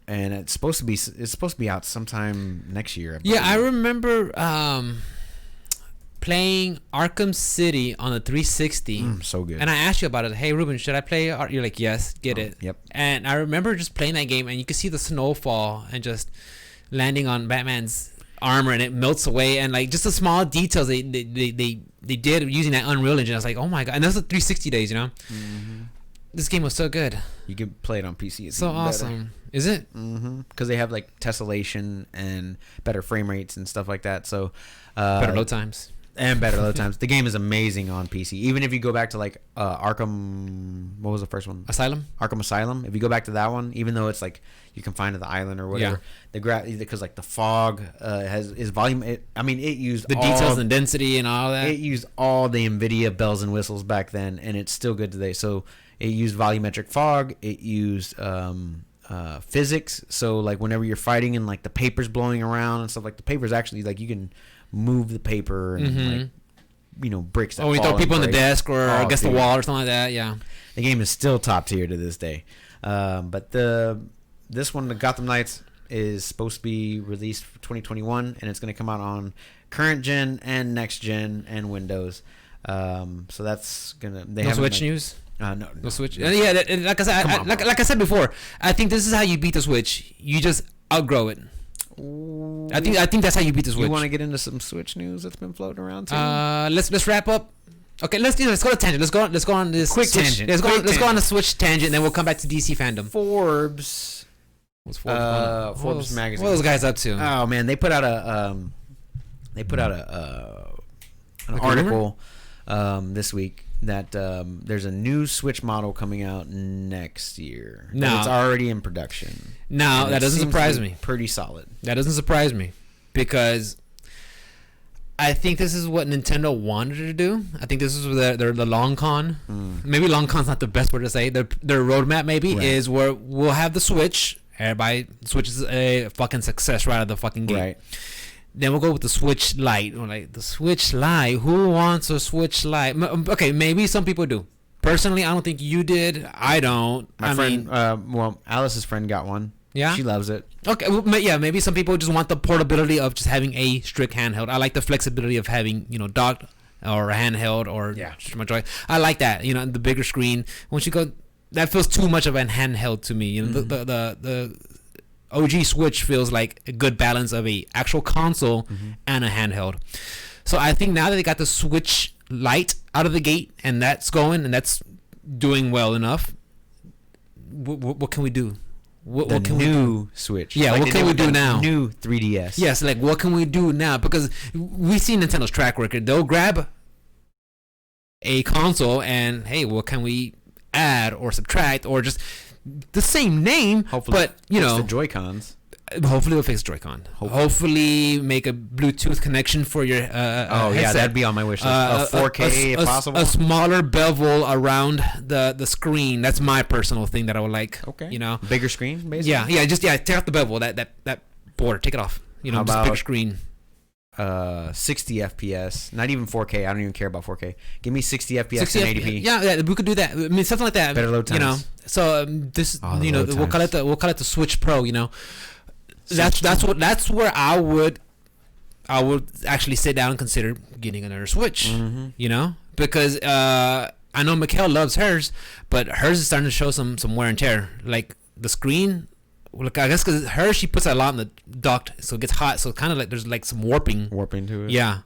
S2: it's supposed to be out sometime next year.
S1: I remember playing Arkham City on the 360.
S2: So good.
S1: And I asked you about it. Hey, Ruben, should I play? You're like, yes, get it.
S2: Yep.
S1: And I remember just playing that game, and you could see the snowfall and just landing on Batman's armor, and it melts away, and like just the small details they did using that Unreal Engine. I was like, oh my god! And that's the 360 days, Mm-hmm. This game was so good.
S2: You can play it on PC. It's
S1: so awesome. Better. Is it?
S2: Mm-hmm. Because they have like tessellation and better frame rates and stuff like that. So
S1: better load times.
S2: And better load times. The game is amazing on PC. Even if you go back to like Arkham, what was the first one?
S1: Asylum.
S2: Arkham Asylum. If you go back to that one, even though it's like you can find the island or whatever, because like the fog is volume. It used
S1: the details and density and all that.
S2: It used all the NVIDIA bells and whistles back then, and it's still good today. So it used volumetric fog. It used physics. So like whenever you're fighting and like the paper's blowing around and stuff, like the paper's actually like you can move the paper and bricks that
S1: we throw people on the desk or against the wall or something like that. Yeah,
S2: the game is still top tier to this day. But this one, the Gotham Knights, is supposed to be released for 2021, and it's going to come out on current gen and next gen and Windows. So that's gonna.
S1: No Switch news.
S2: No
S1: Switch. Yeah, like I said, like I said before, I think this is how you beat the Switch. You just outgrow it. I think that's how you beat the Switch.
S2: You want to get into some Switch news that's been floating around too?
S1: Let's wrap up. Okay, let's go to tangent. Let's go on this
S2: quick
S1: Switch.
S2: Tangent.
S1: Let's go on the Switch tangent, and then we'll come back to DC fandom.
S2: Forbes. What's Forbes? Forbes magazine.
S1: What are those guys up to?
S2: Oh man, they put out an article this week that there's a new Switch model coming out next year.
S1: No,
S2: it's already in production.
S1: No, that doesn't surprise me.
S2: Pretty solid.
S1: That doesn't surprise me because I think this is what Nintendo wanted to do. I think this is the long con. Maybe long con's not the best word to say. Their roadmap maybe is where we'll have the Switch. Everybody, Switch is a fucking success right out of the fucking gate. Right. Then we'll go with the Switch Lite. We're like, the Switch Lite? Who wants a Switch Lite? Okay, maybe some people do. Personally, I don't think you did. I don't.
S2: My friend, Alice's friend got one.
S1: Yeah?
S2: She loves it.
S1: Okay, well, yeah, maybe some people just want the portability of just having a strict handheld. I like the flexibility of having, docked or a handheld or my joy. I like that, the bigger screen. Once you go, that feels too much of a handheld to me. The OG Switch feels like a good balance of a actual console and a handheld. So I think now that they got the Switch Lite out of the gate and that's going and that's doing well enough, what can we do? What can we do?
S2: Switch.
S1: Yeah, like what can we do now?
S2: New 3DS.
S1: Yes, like what can we do now? Because we see Nintendo's track record. They'll grab a console and hey, what can we add or subtract or just the same name?
S2: Hopefully,
S1: but
S2: the Joy-Cons.
S1: Hopefully it'll fix Joy-Con. Hopefully make a Bluetooth connection for your headset.
S2: That'd be on my wish list. 4K if possible.
S1: A smaller bevel around the screen. That's my personal thing that I would like.
S2: Okay.
S1: You know,
S2: bigger screen, basically.
S1: Take off the bevel. That border. Take it off. You know,
S2: How
S1: just
S2: about
S1: bigger screen.
S2: 60 FPS, not even 4K. I don't even care about 4K. Give me 60 FPS and 80p.
S1: Yeah, we could do that. I mean, something like that.
S2: Better load times.
S1: You know, so we'll call it the Switch Pro. You know, that's where I would actually sit down and consider getting another Switch.
S2: Mm-hmm.
S1: You know, because I know Mikhail loves hers, but hers is starting to show some wear and tear. Like the screen. Look, I guess because she puts a lot in the dock, so it gets hot. So kind of like there's like some warping
S2: to it.
S1: Yeah.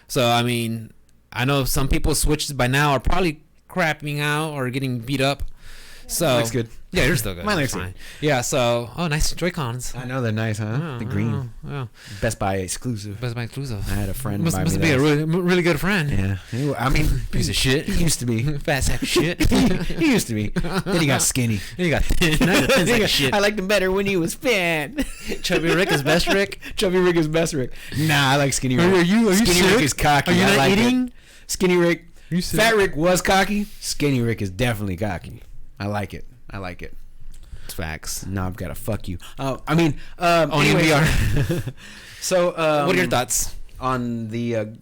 S1: So I mean, I know some people's Switches by now are probably crapping out or getting beat up. So
S2: looks good.
S1: Yeah, they're still good.
S2: Mine looks fine.
S1: Yeah. So nice Joy-Cons.
S2: I know they're nice, huh?
S1: Yeah,
S2: the green.
S1: Yeah.
S2: Best Buy exclusive.
S1: I had
S2: a friend.
S1: Must be a really good friend.
S2: Yeah. I mean,
S1: piece of shit.
S2: He used to be
S1: fat sack of shit.
S2: he used to be. Then he got skinny.
S1: Then he got thin. Now he's thin sack of shit.
S2: I liked him better when he was fat.
S1: Chubby Rick is best Rick.
S2: Chubby Rick is best Rick. Nah, I like Skinny Rick.
S1: Are you
S2: Skinny
S1: sick?
S2: Rick is cocky.
S1: Are you
S2: I
S1: not
S2: like
S1: eating?
S2: It. Skinny Rick. Fat
S1: sick?
S2: Rick was cocky. Skinny Rick is definitely cocky. I like it.
S1: It's facts.
S2: Now I've got to fuck you. Only
S1: we are.
S2: So,
S1: what are your thoughts
S2: on the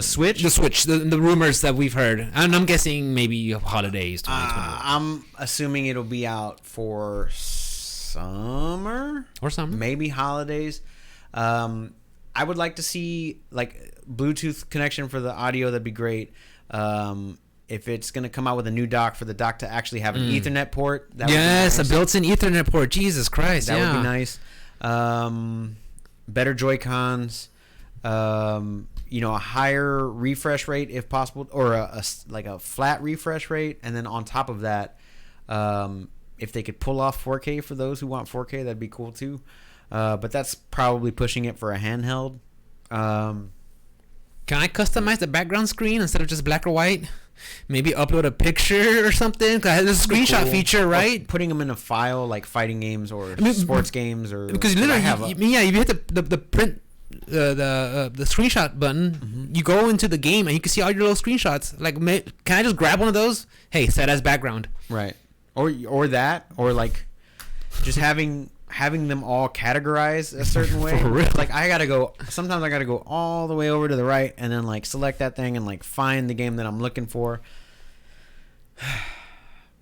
S2: Switch?
S1: The Switch, the rumors that we've heard, and I'm guessing maybe holidays 2021.
S2: I'm assuming it'll be out for summer
S1: or something.
S2: Maybe holidays. I would like to see like Bluetooth connection for the audio. That'd be great. If it's going to come out with a new dock for the dock to actually have an Ethernet port. That would be nice.
S1: A built-in Ethernet port. Jesus Christ.
S2: That would be nice. Better Joy-Cons. A higher refresh rate if possible, or a flat refresh rate. And then on top of that, if they could pull off 4K for those who want 4K, that'd be cool too. But that's probably pushing it for a handheld.
S1: Can I customize the background screen instead of just black or white? Maybe upload a picture or something. Cause there's a screenshot feature, right?
S2: Or putting them in a file like fighting games or sports games, or
S1: because literally, if you hit the print the screenshot button, you go into the game and you can see all your little screenshots. Like, can I just grab one of those? Hey, set as background.
S2: Right. Or that, or like just having them all categorized a certain way.
S1: For real.
S2: Like sometimes I gotta go all the way over to the right and then like select that thing and like find the game that I'm looking for.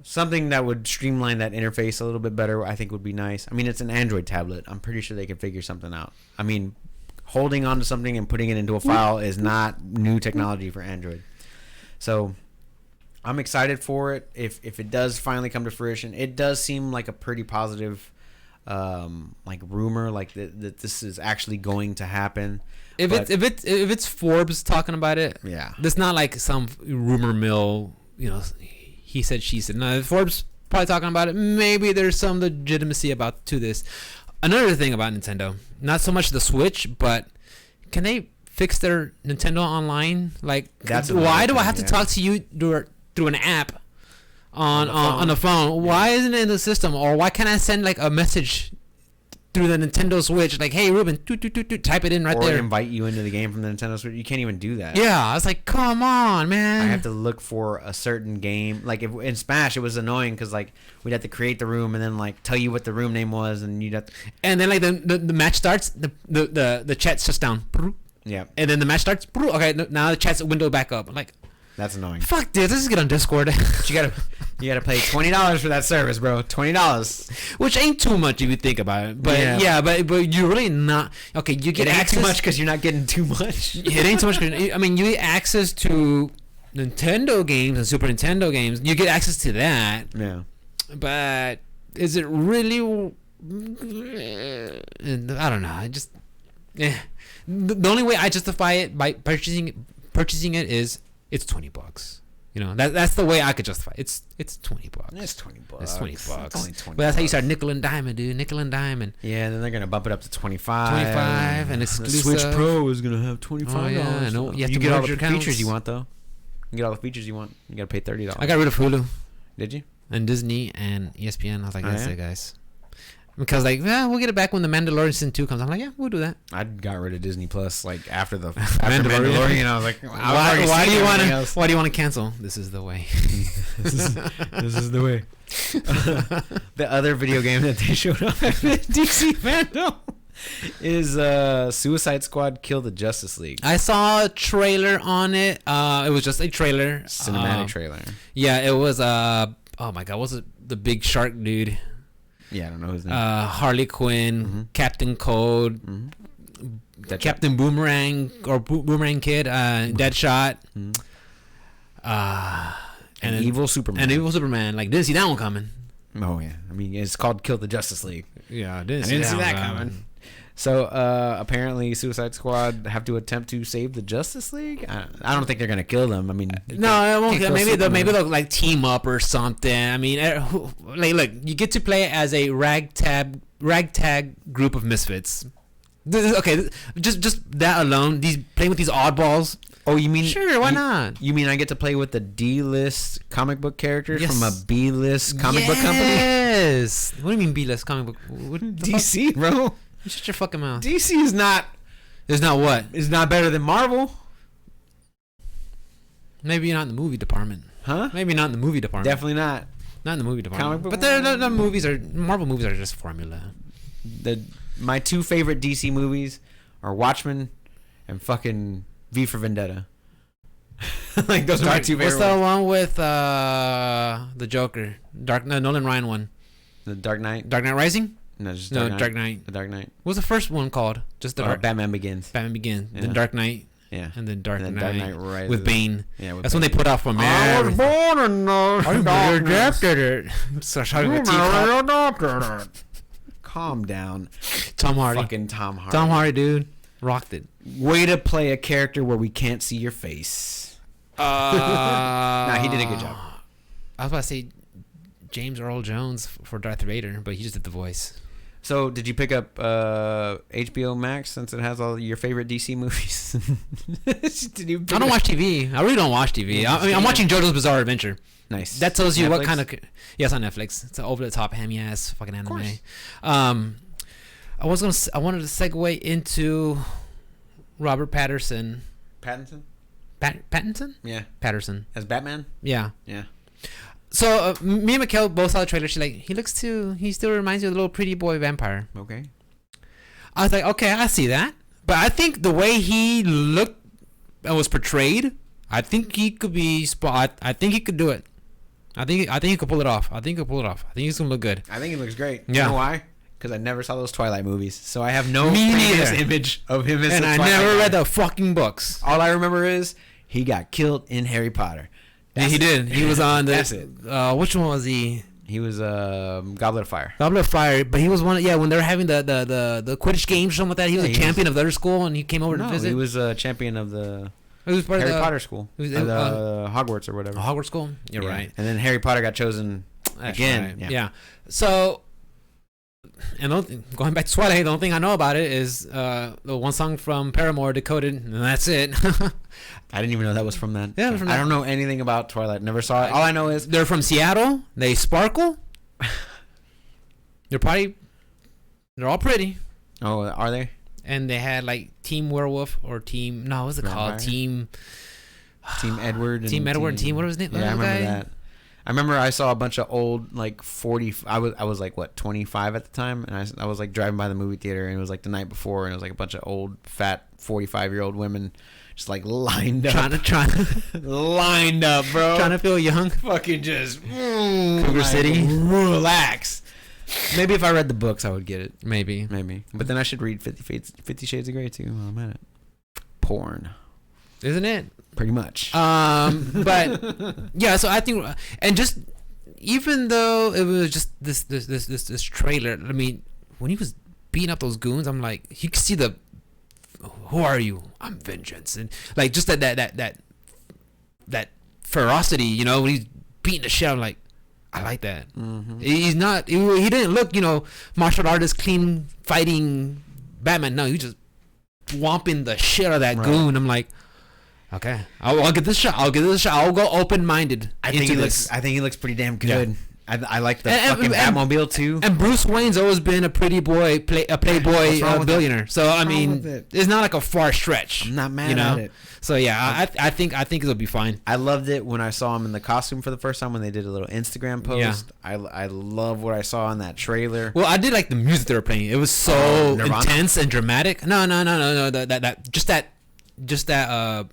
S2: Something that would streamline that interface a little bit better, I think, would be nice. I mean, it's an Android tablet. I'm pretty sure they could figure something out. I mean, holding onto something and putting it into a file is not new technology for Android. So I'm excited for it. If it does finally come to fruition, it does seem like a pretty positive like rumor, like that this is actually going to happen.
S1: If it's Forbes talking about it,
S2: yeah,
S1: it's not like some rumor mill, he said, she said. No, if Forbes probably talking about it, maybe there's some legitimacy to this. Another thing about Nintendo, not so much the Switch, but can they fix their Nintendo Online? Like, why do I have to talk to you through an app on the phone? Why isn't it in the system? Or why can't I send like a message through the Nintendo Switch, like, hey Ruben, type it in right there,
S2: or invite you into the game from the Nintendo Switch? You can't even do that.
S1: Yeah, I was like, come on, man.
S2: I have to look for a certain game. Like, if in Smash, it was annoying because like we'd have to create the room and then like tell you what the room name was, and you'd have to...
S1: And then like the match starts, the chat shuts down.
S2: Yeah.
S1: And then the match starts. Okay, now the chat's window back up. I'm like,
S2: that's annoying.
S1: Fuck this. Let's just get on Discord.
S2: You gotta pay $20 for that service, bro. $20,
S1: which ain't too much if you think about it. But but you're really not. Okay, you get access.
S2: Too much because you're not getting too much.
S1: It ain't too much. I mean, you get access to Nintendo games and Super Nintendo games. You get access to that.
S2: Yeah.
S1: But is it really? I don't know. I just. The only way I justify it by purchasing it is it's $20. That's the way I could justify it. It's $20.
S2: It's $20.
S1: It's $20.
S2: It's only $20.
S1: But that's how you start nickel and diamond, dude. Nickel and diamond.
S2: Yeah, and then they're gonna bump it up to 25.
S1: 25 and exclusive.
S2: The Switch Pro is gonna have $25.
S1: Oh, yeah, I know.
S2: You get all the features you want, though. You get all the features you want. You gotta pay $30.
S1: I got rid of Hulu.
S2: Did you?
S1: And Disney and ESPN. I was like, that's it, guys. Because like, yeah, we'll get it back when the Mandalorian season 2 comes. I'm like, yeah, we'll do that.
S2: I got rid of Disney Plus like after
S1: Mandalorian.
S2: Mandalorian. I was like,
S1: why do you want to cancel? This is the way.
S2: this is the way. The other video game that they showed up at DC Fandome is Suicide Squad Kill the Justice League.
S1: I saw a trailer on it. It was just a trailer.
S2: Cinematic trailer.
S1: Yeah, it was oh my god, what's it? The big shark dude.
S2: Yeah, I don't know his name.
S1: Harley Quinn, Captain Cold, Captain Boomerang or Boomerang Kid, Deadshot,
S2: and Evil Superman.
S1: And Evil Superman. Like, didn't see that one coming.
S2: Oh yeah, I mean it's called Kill the Justice League.
S1: Yeah, I
S2: didn't see that coming. So apparently Suicide Squad have to attempt to save the Justice League. I don't think they're gonna kill them. I mean,
S1: no, it won't. Maybe they'll like team up or something. I mean, like look, you get to play as a ragtag group of misfits. Okay, just that alone. Playing with these oddballs.
S2: Oh, you mean
S1: sure? Why not?
S2: You mean I get to play with the D-list comic book characters from a B-list comic book company?
S1: Yes. What do you mean B-list comic book?
S2: DC, bro.
S1: Shut your fucking mouth.
S2: DC is not.
S1: Is not what?
S2: Is not better than Marvel.
S1: Maybe not in the movie department.
S2: Huh?
S1: Maybe not in the movie department.
S2: Definitely not.
S1: Not in the movie department.
S2: Comic book
S1: but the movies are Marvel movies are just formula.
S2: My two favorite DC movies are Watchmen and fucking V for Vendetta. Like those are my two favorite.
S1: What's the one with the Joker? Nolan Ryan one.
S2: The Dark Knight.
S1: Dark Knight Rising.
S2: No, just
S1: Dark Knight.
S2: The Dark Knight.
S1: What's the first one called? Just the
S2: Batman Begins.
S1: Batman Begins.
S2: Yeah.
S1: Then Dark Knight.
S2: Yeah.
S1: And then Dark Knight
S2: Rises.
S1: with Bane.
S2: Yeah.
S1: That's when they put out from
S2: I was born in the Calm down.
S1: Tom Hardy.
S2: Fucking Tom Hardy.
S1: Tom Hardy, dude. Rocked it.
S2: Way to play a character where we can't see your face. Nah, he did a good job.
S1: I was about to say James Earl Jones for Darth Vader, but he just did the voice.
S2: So, did you pick up HBO Max since it has all your favorite DC movies?
S1: I don't watch TV. I really don't watch TV. I mean, I'm watching JoJo's Bizarre Adventure.
S2: Nice.
S1: That tells you
S2: Netflix?
S1: what kind of... Yeah, it's on Netflix. It's an over-the-top, hammy-ass fucking anime. I wanted to segue into Robert Pattinson.
S2: Pattinson?
S1: Pattinson?
S2: Yeah.
S1: Patterson.
S2: As Batman?
S1: Yeah.
S2: Yeah.
S1: So me and Mikkel both saw the trailer. She's like, he still reminds you of the little pretty boy vampire.
S2: Okay.
S1: I was like, okay, I see that. But I think the way he looked and was portrayed, I think he could be I think he could do it. I think he could pull it off. I think he's gonna look good.
S2: I think it looks great.
S1: Yeah.
S2: You know why? Because I never saw those Twilight movies, so I have no
S1: Me
S2: previous
S1: neither.
S2: image of him as
S1: And
S2: a
S1: I
S2: Twilight
S1: never
S2: guy.
S1: read the fucking books.
S2: All I remember is he got killed in Harry Potter.
S1: Yeah, he did. He was on the.
S2: That's it.
S1: Which one was he?
S2: He was Goblet of Fire.
S1: Goblet of Fire, but he was one. Yeah, when they were having the Quidditch games or something like that, he was a champion of the other school, and he came over to visit.
S2: He was a champion of the
S1: He was part
S2: Harry
S1: of the
S2: Potter school,
S1: It was
S2: the Hogwarts or whatever.
S1: Hogwarts school. You're
S2: Yeah.
S1: right.
S2: And then Harry Potter got chosen
S1: That's
S2: again.
S1: right. Yeah. So, and going back to Twilight, the only thing I know about it is the one song from Paramore, Decoded, and that's it.
S2: I didn't even know that was from that.
S1: Yeah, from
S2: I
S1: that.
S2: don't know anything about Twilight. Never saw it. All I know is
S1: They're from Seattle. They sparkle. They're all pretty.
S2: Oh, are they?
S1: And they had like Team Werewolf or Team. No, what's it called?
S2: Team Edward. And
S1: Team Edward. Team. What was his name?
S2: Yeah, I remember
S1: guy?
S2: that. I remember I saw a bunch of old like 40. I was like what 25 at the time, and I was like driving by the movie theater, and it was like the night before, and it was like a bunch of old fat 45-year-old women just like lined up, lined up, bro,
S1: trying to feel young.
S2: Fucking just
S1: Cougar City.
S2: Relax. Maybe if I read the books, I would get it.
S1: Maybe.
S2: But then I should read 50 Shades of Grey too while I'm at it. Porn.
S1: Isn't it?
S2: Pretty much.
S1: But yeah, so I think, and just even though it was just this trailer, I mean, when he was beating up those goons, I'm like, you can see who are you? I'm vengeance, and like just that ferocity, you know, when he's beating the shit. I'm like, I like that.
S2: Mm-hmm.
S1: He's not. He didn't look, you know, martial artist, clean fighting Batman. No, he just whomping the shit out of that goon. I'm like, okay, I'll get this shot. I'll go open minded.
S2: I think he looks pretty damn good. I like the fucking Batmobile too.
S1: And Bruce Wayne's always been a pretty boy, a playboy billionaire. So I mean, it's not like a far stretch.
S2: I'm not mad at it.
S1: So yeah, I think it'll be fine.
S2: I loved it when I saw him in the costume for the first time when they did a little Instagram post. Yeah. I love what I saw in that trailer.
S1: Well, I did like the music they were playing. It was so intense and dramatic. No. Just that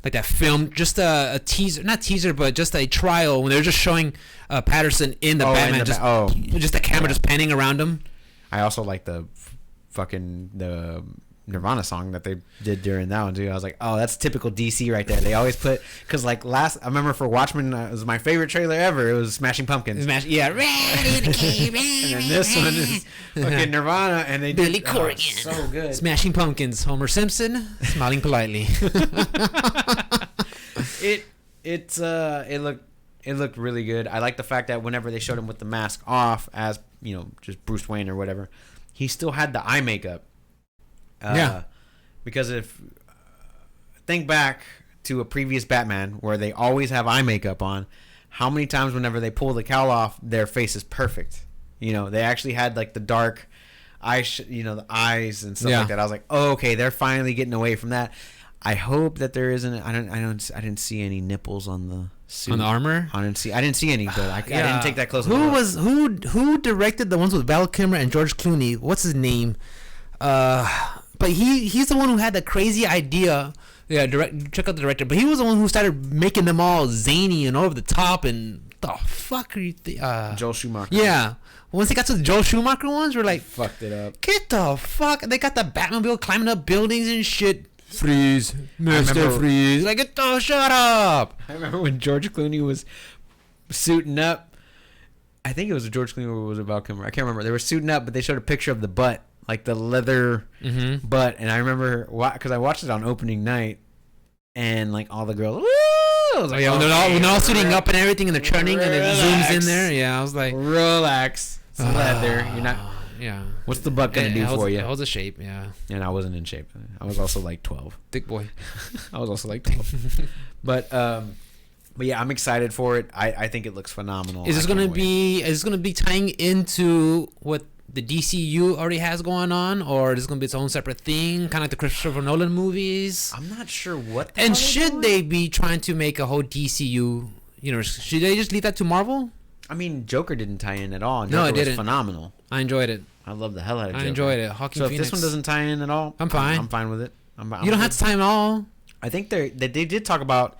S1: like that film, just a teaser, not teaser, but just a trial when they were just showing Patterson in the Batman, just the camera just panning around him. I
S2: also like the Nirvana song that they did during that one too. I was like, oh, that's typical DC right there. They always put, because like I remember for Watchmen, it was my favorite trailer ever. It was Smashing Pumpkins.
S1: Yeah,
S2: and then this one is fucking Nirvana, and they
S1: Billy Corgan.
S2: So good.
S1: Smashing Pumpkins. Homer Simpson smiling politely.
S2: It looked really good. I like the fact that whenever they showed him with the mask off, as just Bruce Wayne or whatever, he still had the eye makeup. Because if think back to a previous Batman where they always have eye makeup on, how many times whenever they pull the cowl off, their face is perfect. They actually had like the dark the eyes and stuff like that. I was like, oh, okay, they're finally getting away from that. I hope that there isn't. I didn't see any nipples on the suit.
S1: On the armor.
S2: I didn't see any, but I didn't take that close.
S1: Who directed the ones with Val Kilmer and George Clooney? What's his name? But he's the one who had the crazy idea. Yeah, check out the director. But he was the one who started making them all zany and over the top. And the fuck are you?
S2: Joel Schumacher.
S1: Yeah. Once they got to the Joel Schumacher ones, we're like,
S2: fucked it up.
S1: Get the fuck! They got the Batmobile climbing up buildings and shit. Freeze, Mr. Freeze! Like, shut up!
S2: I remember when George Clooney was suiting up. I think it was George Clooney or was it Val Kilmer? I can't remember. They were suiting up, but they showed a picture of the butt. Like the leather butt, and I remember because I watched it on opening night, and like all the girls, woo! I was like,
S1: when they're all sitting up and everything, and they're turning, and it zooms in there. Yeah, I was like,
S2: relax, it's leather. You're not.
S1: Yeah.
S2: What's the butt gonna do for you?
S1: It holds a shape. Yeah.
S2: And I wasn't in shape. I was also like 12.
S1: Thick boy.
S2: I was also like 12. But yeah, I'm excited for it. I think it looks phenomenal.
S1: Is this gonna be tying into what the DCU already has going on, or is it going to be its own separate thing, kind of like the Christopher Nolan movies?
S2: I'm not sure what.
S1: And should they be trying to make a whole DCU? Should they just leave that to Marvel?
S2: I mean, Joker didn't tie in at all. And
S1: no,
S2: Joker
S1: it didn't.
S2: Was phenomenal.
S1: I enjoyed it.
S2: I love the hell out of Joker.
S1: I enjoyed it.
S2: So if this one doesn't tie in at all,
S1: I'm fine.
S2: I'm fine with it.
S1: You don't have to tie in at all.
S2: I think they did talk about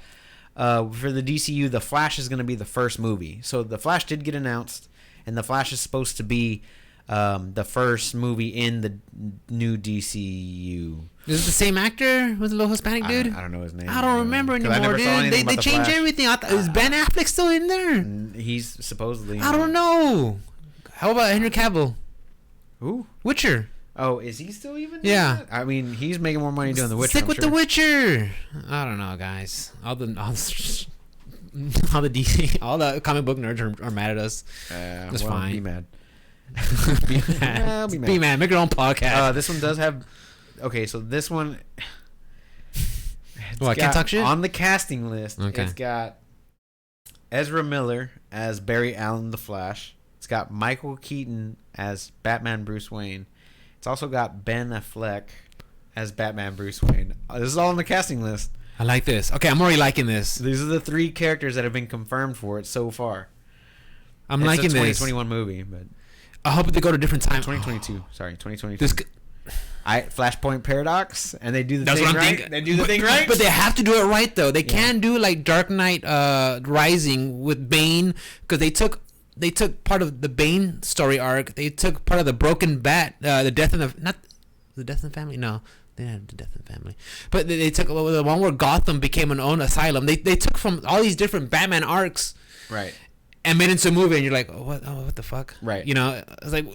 S2: for the DCU, the Flash is going to be the first movie. So the Flash did get announced, and the Flash is supposed to be the first movie in the new DCU.
S1: Is it the same actor with the little Hispanic dude?
S2: I don't know his name.
S1: I don't remember anymore, dude. They changed everything. Is Ben Affleck still in there?
S2: He's supposedly.
S1: I don't know. How about Henry Cavill?
S2: Who?
S1: Witcher.
S2: Oh, is he still even?
S1: Yeah.
S2: I mean, he's making more money doing the Witcher.
S1: Stick with the Witcher. I don't know, guys. All the DC, all the comic book nerds are mad at us. That's fine.
S2: Be mad.
S1: Be mad. Be mad. Make your own podcast.
S2: This one does have. Okay, so this one.
S1: I can't talk shit
S2: on the casting list.
S1: Okay.
S2: It's got Ezra Miller as Barry Allen, the Flash. It's got Michael Keaton as Batman Bruce Wayne. It's also got Ben Affleck as Batman Bruce Wayne. This is all on the casting list.
S1: I like this. Okay, I'm already liking this.
S2: These are the 3 characters that have been confirmed for it so far.
S1: I'm liking this.
S2: It's a 2021 movie, but
S1: I hope they go to different time.
S2: 2022. Sorry, 2022. Flashpoint Paradox, and they do the
S1: That's
S2: thing
S1: what I'm
S2: right.
S1: thinking.
S2: They do the thing right,
S1: but they have to do it right though. They can't do like Dark Knight Rising with Bane, because they took part of the Bane story arc. They took part of the Broken Bat, the death in the Death in the Family. No, they didn't have the Death in the Family. But they took the one where Gotham became an own asylum. They took from all these different Batman arcs,
S2: right,
S1: and made it into a movie. And you're like, what the fuck,
S2: right?
S1: It's like,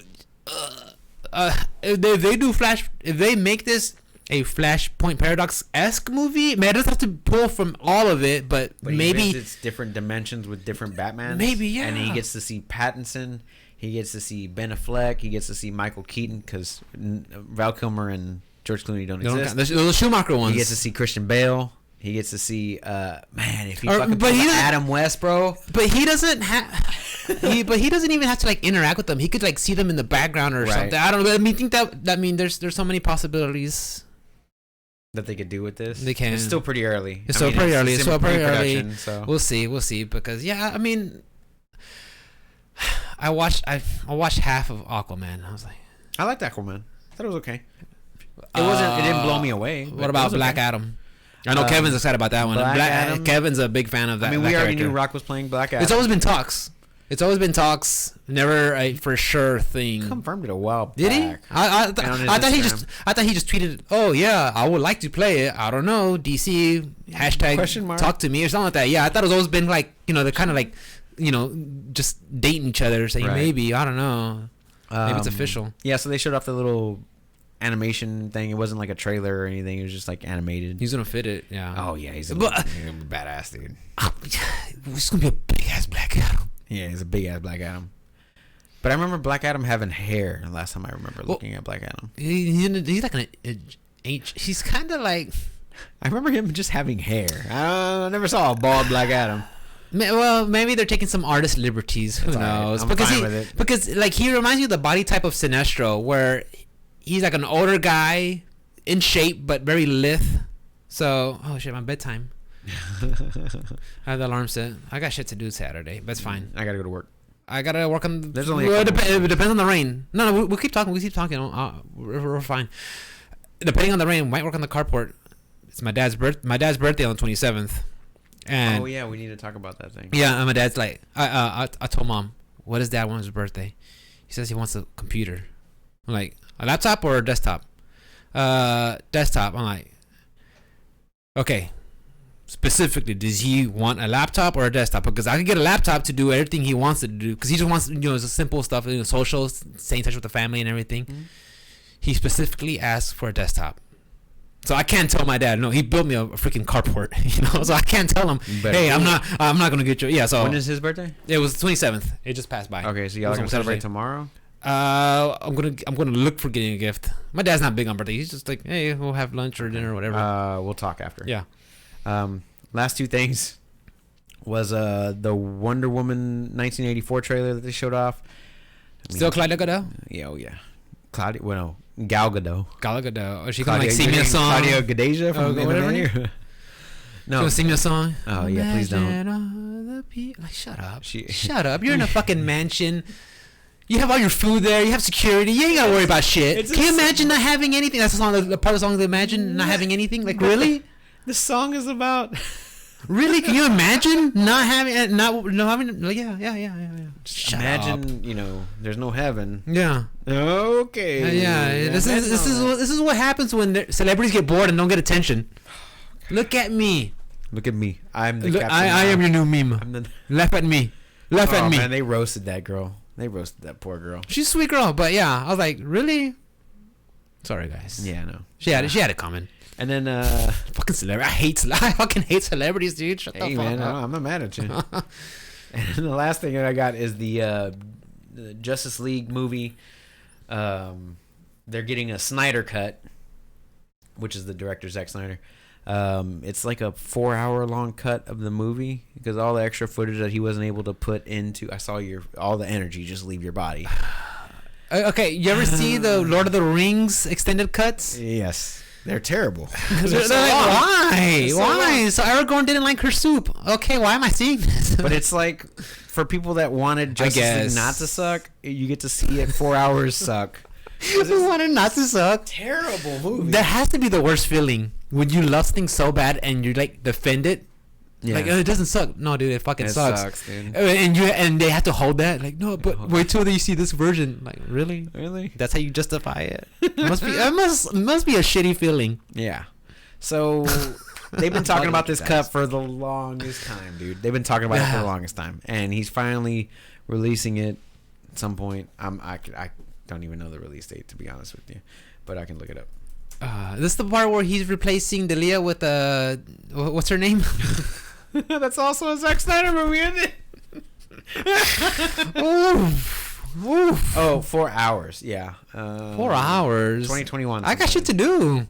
S1: if they do if they make this a Flashpoint Paradox-esque movie, man, it doesn't have to pull from all of it, but maybe
S2: it's different dimensions with different Batmans.
S1: Maybe, yeah.
S2: And he gets to see Pattinson, he gets to see Ben Affleck, he gets to see Michael Keaton, because Val Kilmer and George Clooney don't exist.
S1: The Schumacher ones.
S2: He gets to see Christian Bale. He gets to see, man, if he
S1: Or-
S2: fucking
S1: but he
S2: pulls
S1: doesn't-
S2: Adam West, bro.
S1: But he doesn't but he doesn't even have to like interact with them. He could like see them in the background or
S2: Right.
S1: something. I don't know. I mean, think that mean there's so many possibilities.
S2: That they could do with this.
S1: They can.
S2: It's still pretty early.
S1: It's still pretty early.
S2: in
S1: It's still pretty early.
S2: pre-production, So.
S1: We'll see because yeah, I mean, I watched half of Aquaman. I was like,
S2: I liked Aquaman. I thought it was okay. It wasn't. It didn't blow me away. but
S1: what
S2: it
S1: about
S2: was
S1: Black
S2: okay.
S1: Adam? I know Kevin's excited about that one.
S2: Black Adam.
S1: Kevin's a big fan of that.
S2: I mean,
S1: that
S2: we already
S1: character.
S2: knew Rock was playing Black Adam.
S1: It's always been talks. Never a for sure thing.
S2: Confirmed it a while back.
S1: Did he? I
S2: On his
S1: thought he just tweeted, "Oh yeah, I would like to play it. I don't know, DC hashtag
S2: Question mark?
S1: talk to me or something like that." Yeah, I thought it's always been like they're kind of like just dating each other, saying
S2: Right.
S1: maybe I don't know, maybe it's
S2: Um,
S1: official.
S2: Yeah, so they showed off the little animation thing. It wasn't like a trailer or anything. It was just like animated.
S1: He's gonna fit it. Yeah.
S2: Oh yeah, he's a
S1: But-
S2: badass dude.
S1: It's gonna be a big ass Black Adam.
S2: Yeah, he's a big ass Black Adam. But I remember Black Adam having hair. Last time I remember looking at Black Adam,
S1: He's like he's kind of like.
S2: I remember him just having hair. I never saw a bald Black Adam.
S1: Well, maybe they're taking some artist liberties. Who
S2: That's all right.
S1: knows?
S2: I'm
S1: Because
S2: fine with it.
S1: because like he reminds me of the body type of Sinestro, where he's like an older guy in shape but very lithe. So, oh shit, my bedtime. I have the alarm set. I got shit to do Saturday, but it's fine.
S2: I gotta go to work.
S1: I gotta work on.
S2: There's only a
S1: well,
S2: couple
S1: it depends on the rain. No, we'll keep talking. We're fine. Depending on the rain, might work on the carport. It's my dad's birthday on the 27th. And
S2: Oh yeah, we need to talk about that thing.
S1: yeah, and my dad's like, I told Mom, what does Dad want on his birthday? He says he wants a computer. I'm like, a laptop or a desktop? Desktop. I'm like, okay. Specifically, does he want a laptop or a desktop? Because I could get a laptop to do everything he wants to do. Because he just wants, the simple stuff, social, stay in touch with the family and everything.
S2: Mm-hmm.
S1: He specifically asked for a desktop. So I can't tell my dad. No, he built me a freaking carport. So I can't tell him,
S2: Better
S1: hey,
S2: do
S1: I'm not gonna get you. Yeah. So
S2: When is his birthday?
S1: it was the 27th. It just passed by.
S2: Okay, so
S1: It
S2: y'all
S1: was
S2: gonna
S1: on
S2: celebrate
S1: Thursday.
S2: tomorrow?
S1: I'm gonna look for getting a gift. My dad's not big on birthday. He's just like, hey, we'll have lunch or dinner or whatever.
S2: We'll talk after.
S1: Yeah.
S2: Last two things was the Wonder Woman 1984 trailer that they showed off.
S1: Still Clyde Gadot?
S2: Yeah, oh yeah. Claudia, well, no, Gal Gadot.
S1: Gal Gadot. Or she gonna like
S2: Claudia-
S1: sing me a song?
S2: Claudia Gadeja from
S1: whatever.
S2: Interview.
S1: She
S2: No.
S1: gonna sing me a song?
S2: Oh yeah, please don't.
S1: Imagine all the people. Like, shut up.
S2: She-
S1: Shut up. You're in a fucking mansion. You have all your food there. You have security. You ain't gotta worry about shit.
S2: It's
S1: Can you
S2: a-
S1: imagine not having anything? That's the song. The part of the song is Imagine not having anything. Like, really?
S2: The song is about.
S1: Really? Can you imagine not having, not having? Like, yeah. Just shut
S2: Imagine,
S1: up.
S2: there's no heaven.
S1: Yeah.
S2: Okay.
S1: Yeah. This is what happens when celebrities get bored and don't get attention. Look at me.
S2: Look at me. I'm the
S1: Look,
S2: captain.
S1: I am
S2: now.
S1: your new meme.
S2: I'm the.
S1: Laugh at me. Laugh at
S2: Oh
S1: me.
S2: man, they roasted that girl. They roasted that poor girl.
S1: She's a sweet girl, but yeah, I was like, really? Sorry, guys.
S2: Yeah, no.
S1: She had it coming.
S2: And then,
S1: Fucking celebrity. I fucking hate celebrities, dude. Shut
S2: hey
S1: the fuck
S2: man,
S1: up.
S2: I'm not mad at you. And the last thing that I got is the Justice League movie. They're getting a Snyder cut, which is the director Zack Snyder. It's like a 4-hour long cut of the movie because all the extra footage that he wasn't able to put into. I saw all the energy just leave your body.
S1: Okay, you ever see the Lord of the Rings extended cuts?
S2: Yes, they're terrible.
S1: They're like, why?
S2: so
S1: Why? So Aragorn didn't like her soup. Okay, why am I seeing this?
S2: But it's like for people that wanted Justice
S1: guess.
S2: League not to suck, you get to see it 4 hours suck.
S1: You wanted not to suck.
S2: Terrible movie.
S1: That has to be the worst feeling when you love things so bad and you like defend it.
S2: Yeah.
S1: Like, oh, it doesn't suck. No, dude, it fucking
S2: It
S1: sucks.
S2: sucks, dude.
S1: And they have to hold that. Like, no, but wait till you see this version. Like, really?
S2: Really?
S1: That's how you justify it. It must be. It must be a shitty feeling.
S2: Yeah. So they've been talking about this cut for the longest time, dude. They've been talking about it for the longest time, and he's finally releasing it at some point. I don't even know the release date, to be honest with you, but I can look it up.
S1: This is the part where he's replacing Delia with what's her name?
S2: That's also a Zack Snyder movie, isn't it?
S1: Oof.
S2: Oh, 4 hours. Yeah.
S1: 4 hours.
S2: 2021.
S1: I got shit to do.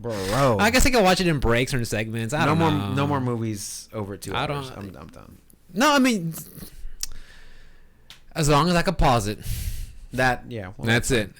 S2: Bro.
S1: I guess I can watch it in breaks or in segments. I don't know.
S2: No more movies over 2 hours.
S1: I don't.
S2: I'm done.
S1: No, I mean, as long as I can pause it.
S2: That well,
S1: that's it.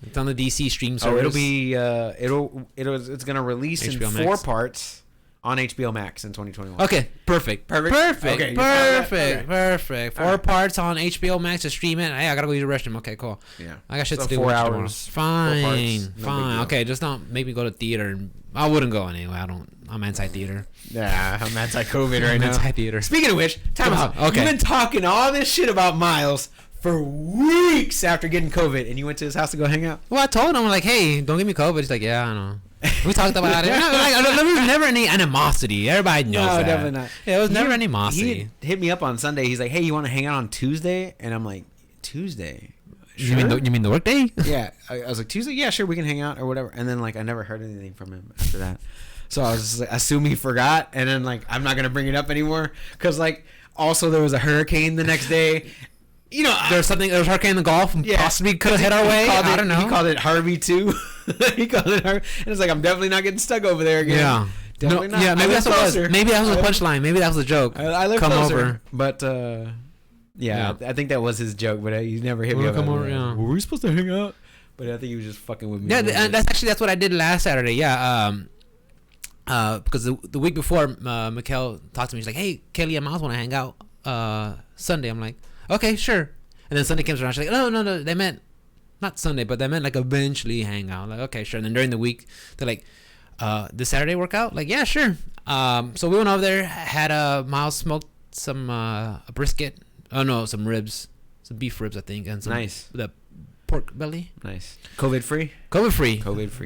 S1: It's on the DC stream service.
S2: It'll be it's gonna release in
S1: HBO
S2: 4
S1: Max.
S2: parts on HBO Max in 2021.
S1: Okay, perfect.
S2: Okay,
S1: Perfect. 4 parts on HBO Max to stream it. Hey, I gotta go use the restroom. Okay, cool.
S2: Yeah.
S1: I got shit
S2: So
S1: to do.
S2: 4
S1: tomorrow.
S2: hours.
S1: Fine.
S2: 4 parts, no
S1: Fine.
S2: big deal.
S1: Okay, just not make me go to theater. I wouldn't go anyway. I'm anti-theater.
S2: Yeah, I'm anti-COVID right
S1: I'm
S2: now.
S1: anti-theater.
S2: Speaking of which, time out.
S1: Okay.
S2: You've been talking all this shit about Miles for weeks after getting COVID, and you went to his house to go hang out.
S1: Well, I told him, like, hey, don't give me COVID. He's like, yeah, I know. We talked about it. There was never any animosity. Everybody knows that.
S2: No, definitely not.
S1: Yeah, it was never animosity.
S2: He hit me up on Sunday. He's like, "Hey, you want to hang out on Tuesday?" And I'm like, "Tuesday? Sure."
S1: You mean the work day?
S2: Yeah. I was like, "Tuesday? Yeah, sure, we can hang out or whatever." And then like I never heard anything from him after that. So I was just like, assume he forgot, and then like I'm not gonna bring it up anymore because like also there was a hurricane the next day. You know,
S1: There was a hurricane in the Gulf and possibly could have hit our way. I don't know.
S2: He called it Harvey too. He called it Harvey, and it's like I'm definitely not getting stuck over there again.
S1: Yeah.
S2: Definitely not.
S1: Yeah, maybe that's what it was. Maybe that was the punchline. Maybe that was a joke.
S2: I live
S1: Come
S2: closer,
S1: over.
S2: but yeah, I think that was his joke. But he never hit me
S1: We'll
S2: up.
S1: come over, yeah.
S2: Were we supposed to hang out? But I think he was just fucking with me.
S1: Yeah, that's what I did last Saturday. Yeah. Because the week before, Mikkel talked to me. She's like, "Hey, Kelly and Miles want to hang out Sunday." I'm like, "Okay, sure." And then Sunday comes around. She's like, "No, they meant not Sunday, but they meant like eventually hang out." Like, okay, sure. And then during the week, they're like, "This Saturday work out?" Like, yeah, sure. So we went over there, had Miles smoked some a brisket. Oh no, some ribs, some beef ribs, I think, and some the pork belly.
S2: Nice. COVID free.
S1: COVID free.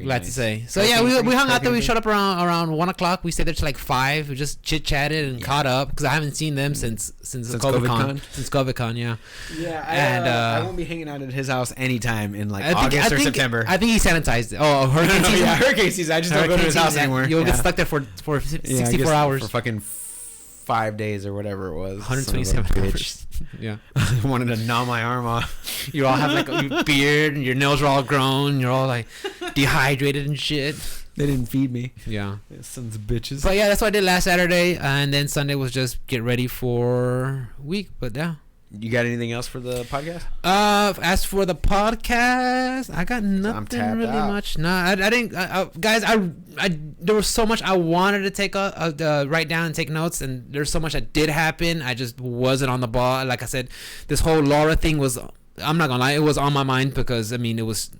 S1: Glad
S2: Nice.
S1: to say. So yeah, we hung out there. We showed up around 1:00. We stayed there till like 5. We just chit chatted and caught up because I haven't seen them since COVID-Con. Since COVID-Con, yeah.
S2: Yeah,
S1: And
S2: I won't be hanging out at his house anytime in like August or September.
S1: I think he sanitized it. Oh, hurricane season.
S2: Yeah, hurricane season. I just don't go to his house anymore.
S1: You'll get stuck there for 64 hours.
S2: For fucking 5 days or whatever it was.
S1: 127 hours. Yeah.
S2: I wanted to gnaw my arm off.
S1: You all have like a beard and your nails are all grown. You're all like dehydrated and shit.
S2: They didn't feed me.
S1: Yeah.
S2: Sons of bitches.
S1: But yeah, that's what I did last Saturday. And then Sunday was just get ready for week. But yeah.
S2: You got anything else for the podcast?
S1: As for the podcast, I got nothing really much. No, I didn't. Guys, I there was so much I wanted to take write down and take notes, and there's so much that did happen. I just wasn't on the ball. Like I said, this whole Laura thing was. I'm not gonna lie, it was on my mind because I mean it was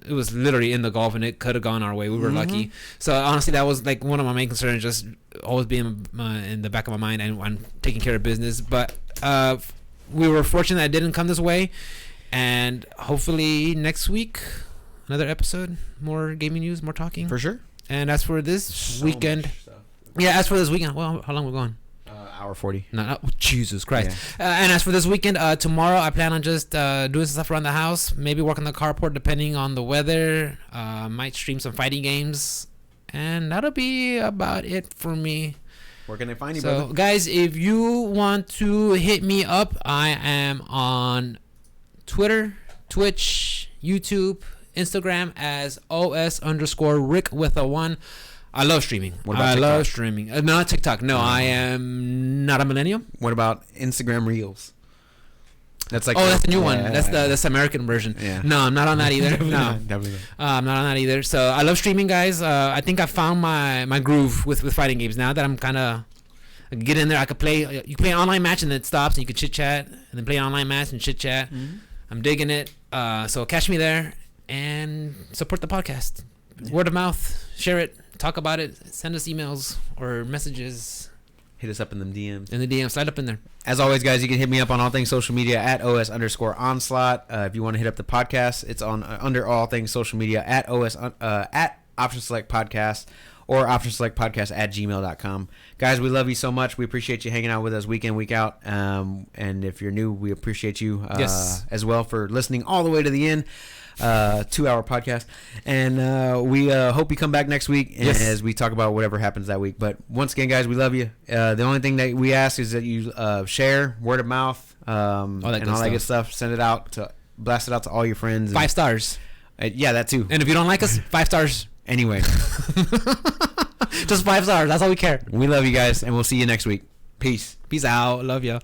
S1: literally in the Gulf and it could have gone our way. We were lucky. So honestly, that was like one of my main concerns, just always being in the back of my mind and taking care of business. But we were fortunate that it didn't come this way, and hopefully next week another episode, more gaming news, more talking
S2: For sure.
S1: And as for this weekend, as for this weekend, well, how long we going?
S2: Hour 40.
S1: No, Jesus Christ. Yeah. And as for this weekend, tomorrow I plan on just doing some stuff around the house, maybe work on the carport depending on the weather. Might stream some fighting games, and that'll be about it for me.
S2: Where can they find you,
S1: brother? Guys, if you want to hit me up, I am on Twitter, Twitch, YouTube, Instagram as OS_Rick with a 1. I love streaming.
S2: What about TikTok?
S1: Love streaming. Not TikTok. No, I am not a millennium.
S2: What about Instagram Reels? That's like
S1: that's the new one. That's the American version.
S2: Yeah.
S1: No, I'm not on that either.
S2: Definitely
S1: No,
S2: not. Definitely not.
S1: I'm not on that either. So I love streaming, guys. I think I found my groove with fighting games now that I'm kind of get in there. I could play. You play an online match and then it stops and you can chit chat and then play an online match and chit chat. I'm digging it. So catch me there and support the podcast. Word of mouth. Share it. Talk about it. Send us emails or messages.
S2: Hit us up in the DMs.
S1: In the DMs. Slide up in there.
S2: As always, guys, you can hit me up on all things social media at OS_onslaught. If you want to hit up the podcast, it's on under all things social media at Option Select Podcast or optionselectpodcast@gmail.com. Guys, we love you so much. We appreciate you hanging out with us week in, week out. And if you're new, we appreciate you as well for listening all the way to the end. 2-hour podcast, and we hope you come back next week as we talk about whatever happens that week. But once again, guys, we love you. The only thing that we ask is that you share, word of mouth, all that good stuff. Send it out blast it out to all your friends.
S1: 5 stars.
S2: Yeah, that too.
S1: And if you don't like us, 5 stars.
S2: Anyway,
S1: just 5 stars. That's all we care.
S2: we love you guys, and we'll see you next week. Peace.
S1: Peace out. Love ya.